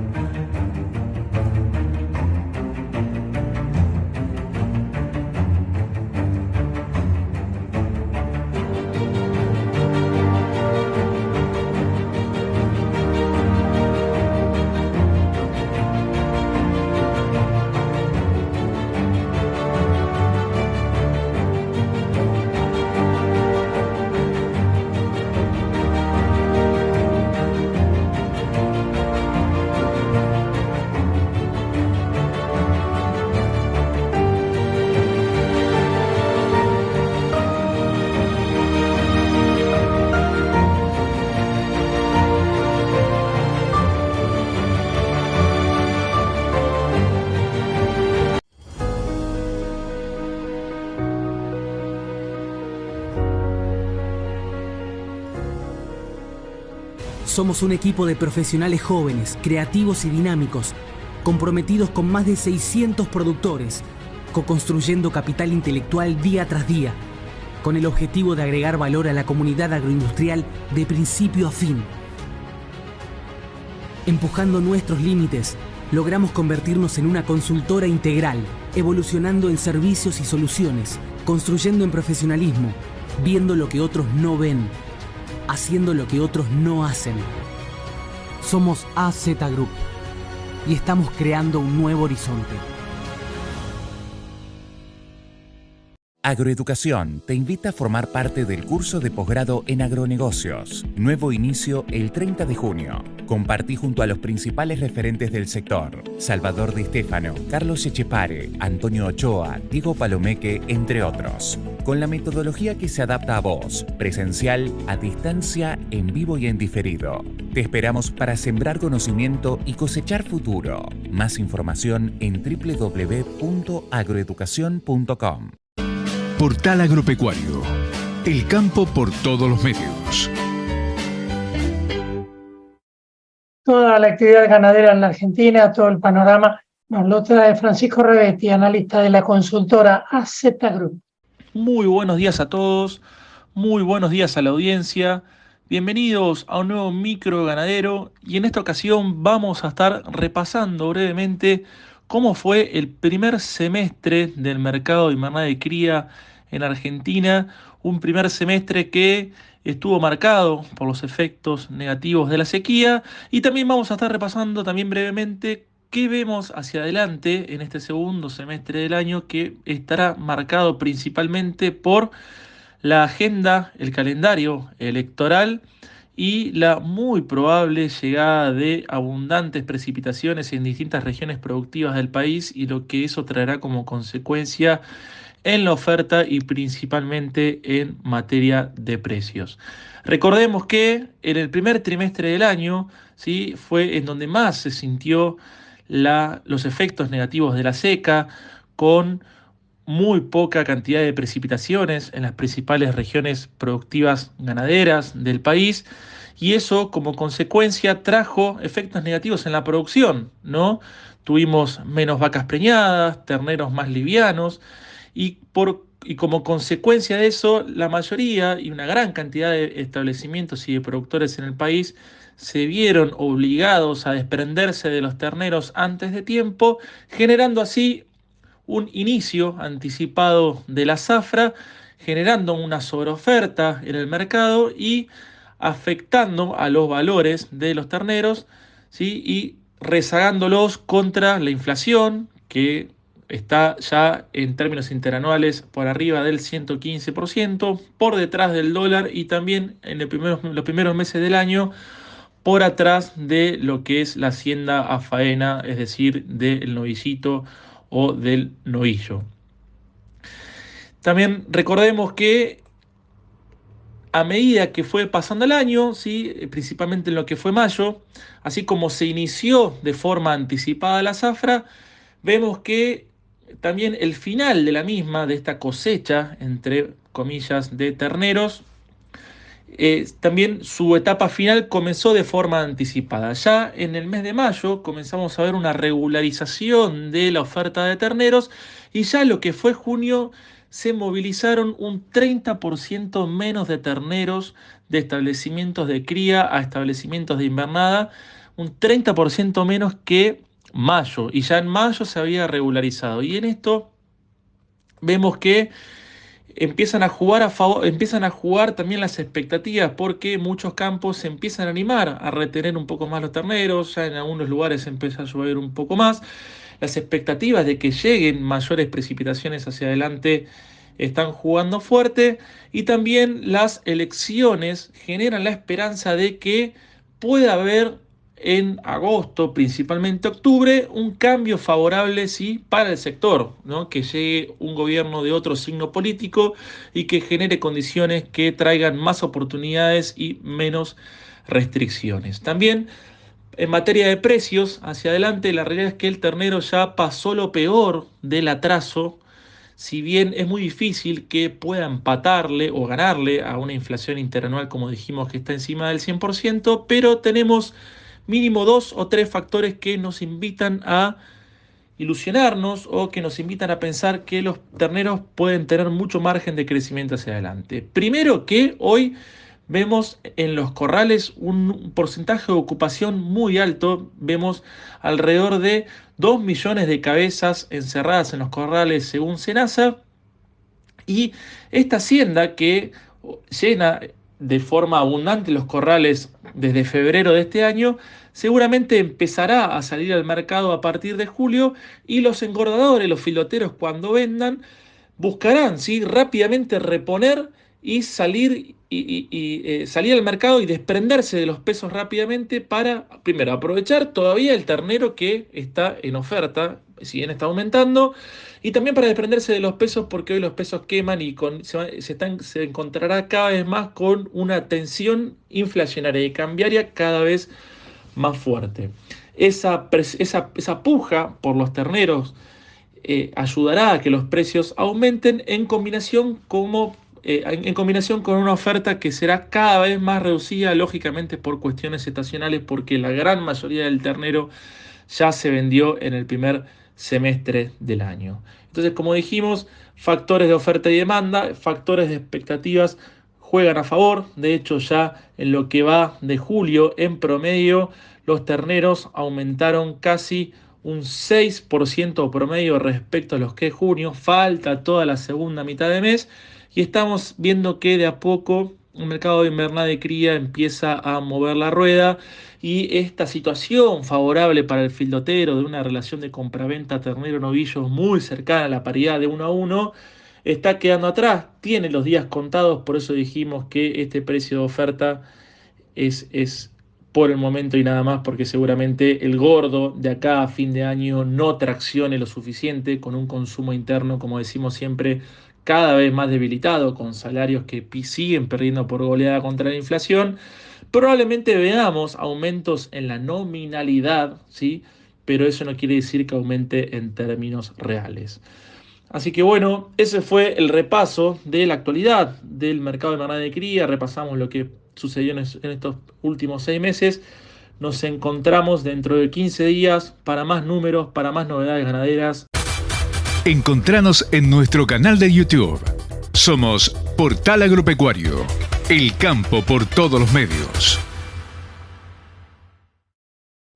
K: Somos un equipo de profesionales jóvenes, creativos y dinámicos, comprometidos con más de 600 productores, co-construyendo capital intelectual día tras día, con el objetivo de agregar valor a la comunidad agroindustrial de principio a fin. Empujando nuestros límites, logramos convertirnos en una consultora integral, evolucionando en servicios y soluciones, construyendo en profesionalismo, viendo lo que otros no ven, haciendo lo que otros no hacen. Somos AZ Group y estamos creando un nuevo horizonte.
L: Agroeducación te invita a formar parte del curso de posgrado en agronegocios. Nuevo inicio el 30 de junio. Compartí junto a los principales referentes del sector: Salvador Di Stefano, Carlos Echepare, Antonio Ochoa, Diego Palomeque, entre otros. Con la metodología que se adapta a vos, presencial, a distancia, en vivo y en diferido. Te esperamos para sembrar conocimiento y cosechar futuro. Más información en www.agroeducacion.com.
A: Portal Agropecuario. El campo por todos los medios.
B: Toda la actividad ganadera en la Argentina, todo el panorama, nos lo trae Francisco Rebetti, analista de la consultora AZ Group.
R: Muy buenos días a todos, muy buenos días a la audiencia. Bienvenidos a un nuevo micro ganadero y en esta ocasión vamos a estar repasando brevemente cómo fue el primer semestre del mercado de invernada de cría en Argentina, un primer semestre que estuvo marcado por los efectos negativos de la sequía, y también vamos a estar repasando también brevemente qué vemos hacia adelante en este segundo semestre del año, que estará marcado principalmente por la agenda, el calendario electoral y la muy probable llegada de abundantes precipitaciones en distintas regiones productivas del país, y lo que eso traerá como consecuencia en la oferta y principalmente en materia de precios. Recordemos que en el primer trimestre del año, ¿sí?, fue en donde más se sintió los efectos negativos de la seca, con muy poca cantidad de precipitaciones en las principales regiones productivas ganaderas del país, y eso como consecuencia trajo efectos negativos en la producción, ¿no? Tuvimos menos vacas preñadas, terneros más livianos, y como consecuencia de eso, la mayoría y una gran cantidad de establecimientos y de productores en el país se vieron obligados a desprenderse de los terneros antes de tiempo, generando así un inicio anticipado de la zafra, generando una sobreoferta en el mercado y afectando a los valores de los terneros, ¿sí?, y rezagándolos contra la inflación, que está ya en términos interanuales por arriba del 115%, por detrás del dólar, y también en los primeros meses del año por atrás de lo que es la hacienda a faena, es decir, del novillito o del novillo. También recordemos que a medida que fue pasando el año, ¿sí? Principalmente en lo que fue mayo, así como se inició de forma anticipada la zafra, vemos que también el final de la misma, de esta cosecha, entre comillas, de terneros, también su etapa final comenzó de forma anticipada. Ya en el mes de mayo comenzamos a ver una regularización de la oferta de terneros y ya lo que fue junio se movilizaron un 30% menos de terneros de establecimientos de cría a establecimientos de invernada, un 30% menos que mayo, y ya en mayo se había regularizado. Y en esto vemos que empiezan a jugar a favor, empiezan a jugar también las expectativas, porque muchos campos se empiezan a animar a retener un poco más los terneros, ya en algunos lugares empieza a llover un poco más. Las expectativas de que lleguen mayores precipitaciones hacia adelante están jugando fuerte, y también las elecciones generan la esperanza de que pueda haber en agosto, principalmente octubre, un cambio favorable, sí, para el sector, ¿no? Que llegue un gobierno de otro signo político y que genere condiciones que traigan más oportunidades y menos restricciones. También en materia de precios, hacia adelante, la realidad es que el ternero ya pasó lo peor del atraso. Si bien es muy difícil que pueda empatarle o ganarle a una inflación interanual, como dijimos, que está encima del 100%, pero tenemos mínimo 2 o 3 factores que nos invitan a ilusionarnos o que nos invitan a pensar que los terneros pueden tener mucho margen de crecimiento hacia adelante. Primero, que hoy vemos en los corrales un porcentaje de ocupación muy alto. Vemos alrededor de 2 millones de cabezas encerradas en los corrales según Senasa, y esta hacienda, que llena de forma abundante los corrales desde febrero de este año, seguramente empezará a salir al mercado a partir de julio, y los engordadores, los filoteros, cuando vendan, buscarán, ¿sí?, rápidamente reponer y salir, salir al mercado y desprenderse de los pesos rápidamente para, primero, aprovechar todavía el ternero que está en oferta, si bien está aumentando, y también para desprenderse de los pesos, porque hoy los pesos queman y se encontrará cada vez más con una tensión inflacionaria y cambiaria cada vez más fuerte. Esa puja por los terneros ayudará a que los precios aumenten en combinación con una oferta que será cada vez más reducida, lógicamente por cuestiones estacionales, porque la gran mayoría del ternero ya se vendió en el primer semestre del año. Entonces, como dijimos, factores de oferta y demanda, factores de expectativas juegan a favor. De hecho, ya en lo que va de julio, en promedio, los terneros aumentaron casi un 6% promedio respecto a los que es junio. Falta toda la segunda mitad de mes y estamos viendo que de a poco el mercado de invernada de cría empieza a mover la rueda, y esta situación favorable para el fildotero de una relación de compraventa ternero-novillos muy cercana a la paridad de 1 a 1 está quedando atrás, tiene los días contados. Por eso dijimos que este precio de oferta es por el momento y nada más, porque seguramente el gordo de acá a fin de año no traccione lo suficiente, con un consumo interno, como decimos siempre, cada vez más debilitado, con salarios que siguen perdiendo por goleada contra la inflación. Probablemente veamos aumentos en la nominalidad, ¿sí?, pero eso no quiere decir que aumente en términos reales. Así que bueno, ese fue el repaso de la actualidad del mercado de manada de cría. Repasamos lo que sucedió en estos últimos 6 meses. Nos encontramos dentro de 15 días para más números, para más novedades ganaderas.
A: Encontranos en nuestro canal de YouTube. Somos Portal Agropecuario, el campo por todos los medios.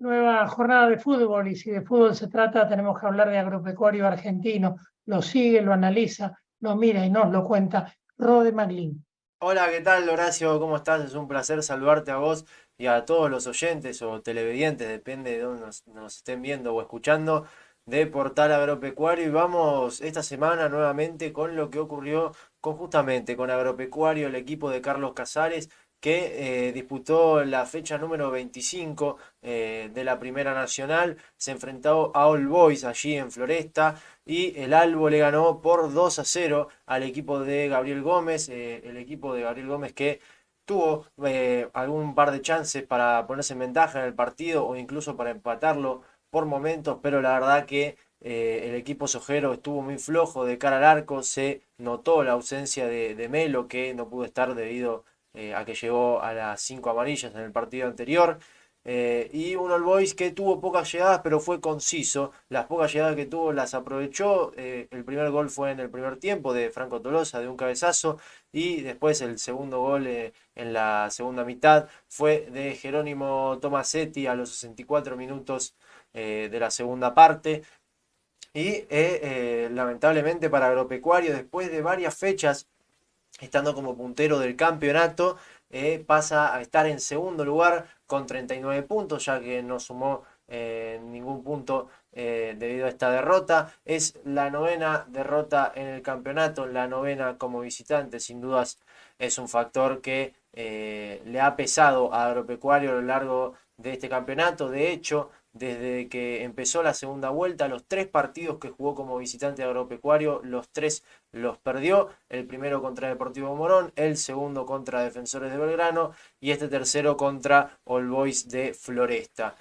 B: Nueva jornada de fútbol, y si de fútbol se trata, tenemos que hablar de agropecuario argentino. Lo sigue, lo analiza, lo mira y nos lo cuenta Rode Maglin.
S: Hola, ¿qué tal, Horacio? ¿Cómo estás? Es un placer saludarte a vos y a todos los oyentes o televidentes, depende de dónde nos estén viendo o escuchando, de Portal Agropecuario. Y vamos esta semana nuevamente con lo que ocurrió justamente con Agropecuario, el equipo de Carlos Casares, que disputó la fecha número 25 de la Primera Nacional. Se enfrentó a All Boys allí en Floresta y el Albo le ganó por 2-0 al equipo de Gabriel Gómez, el equipo de Gabriel Gómez que tuvo algún par de chances para ponerse en ventaja en el partido o incluso para empatarlo por momentos, pero la verdad que el equipo sojero estuvo muy flojo de cara al arco. Se notó la ausencia de Melo, que no pudo estar debido a que llegó a las 5 amarillas en el partido anterior. Y un All Boys que tuvo pocas llegadas, pero fue conciso. Las pocas llegadas que tuvo las aprovechó. El primer gol fue en el primer tiempo de Franco Tolosa, de un cabezazo. Y después el segundo gol en la segunda mitad fue de Jerónimo Tomasetti a los 64 minutos de la segunda parte. Y lamentablemente para Agropecuario, después de varias fechas estando como puntero del campeonato, pasa a estar en segundo lugar con 39 puntos, ya que no sumó ningún punto debido a esta derrota. Es la 9ª derrota en el campeonato, la 9ª como visitante. Sin dudas es un factor que le ha pesado a Agropecuario a lo largo de este campeonato. De hecho, desde que empezó la segunda vuelta, los 3 partidos que jugó como visitante de Agropecuario, los 3 los perdió. El primero contra Deportivo Morón, el segundo contra Defensores de Belgrano y este tercero contra All Boys de Floresta.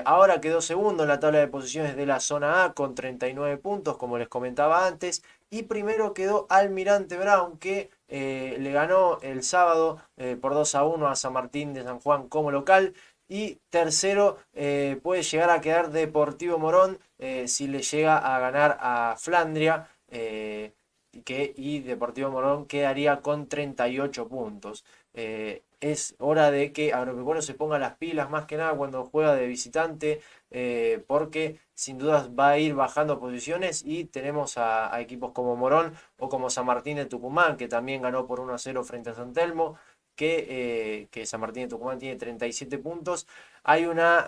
S: Ahora quedó segundo en la tabla de posiciones de la zona A con 39 puntos, como les comentaba antes. Y primero quedó Almirante Brown, que le ganó el sábado por 2-1 a San Martín de San Juan como local. Y tercero puede llegar a quedar Deportivo Morón si le llega a ganar a Flandria, y Deportivo Morón quedaría con 38 puntos. Es hora de que Agropecuario se ponga las pilas, más que nada cuando juega de visitante, porque sin dudas va a ir bajando posiciones. Y tenemos a equipos como Morón o como San Martín de Tucumán, que también ganó por 1-0 frente a San Telmo, que San Martín de Tucumán tiene 37 puntos. Hay una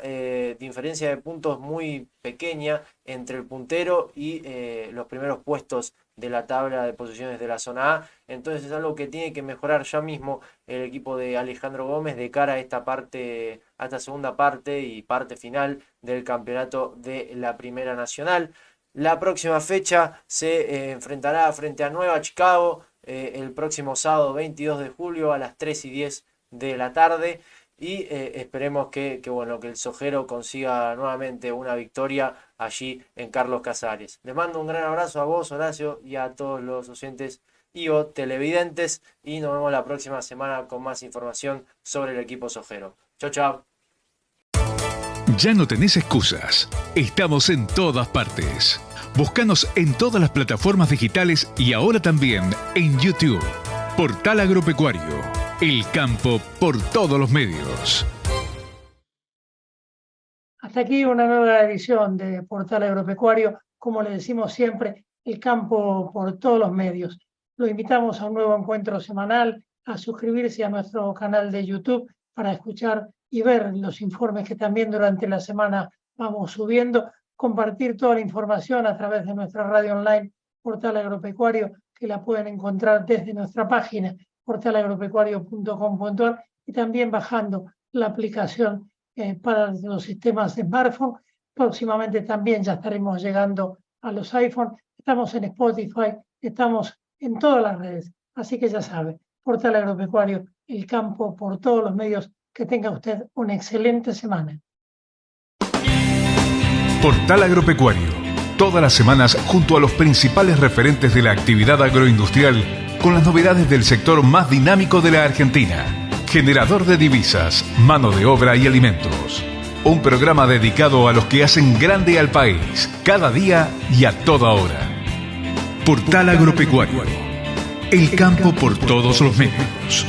S: diferencia de puntos muy pequeña entre el puntero y los primeros puestos de la tabla de posiciones de la zona A. Entonces es algo que tiene que mejorar ya mismo el equipo de Alejandro Gómez de cara a esta parte, a esta segunda parte y parte final del campeonato de la Primera Nacional. La próxima fecha se enfrentará frente a Nueva Chicago el próximo sábado 22 de julio a las 3:10 de la tarde. Y esperemos que el Sojero consiga nuevamente una victoria allí en Carlos Casares. Les mando un gran abrazo a vos, Horacio, y a todos los oyentes y o televidentes. Y nos vemos la próxima semana con más información sobre el equipo Sojero. Chau, chau.
A: Ya no tenés excusas. Estamos en todas partes. Búscanos en todas las plataformas digitales y ahora también en YouTube. Portal Agropecuario. El campo por todos los medios.
B: Hasta aquí una nueva edición de Portal Agropecuario. Como le decimos siempre, el campo por todos los medios. Lo invitamos a un nuevo encuentro semanal, a suscribirse a nuestro canal de YouTube para escuchar y ver los informes que también durante la semana vamos subiendo, compartir toda la información a través de nuestra radio online Portal Agropecuario, que la pueden encontrar desde nuestra página portalagropecuario.com.ar y también bajando la aplicación para los sistemas de smartphone. Próximamente también ya estaremos llegando a los iPhone. Estamos en Spotify, estamos en todas las redes. Así que ya sabe, Portal Agropecuario, el campo por todos los medios. Que tenga usted una excelente semana.
A: Portal Agropecuario. Todas las semanas junto a los principales referentes de la actividad agroindustrial con las novedades del sector más dinámico de la Argentina. Generador de divisas, mano de obra y alimentos. Un programa dedicado a los que hacen grande al país, cada día y a toda hora. Portal Agropecuario. El campo por todos los medios.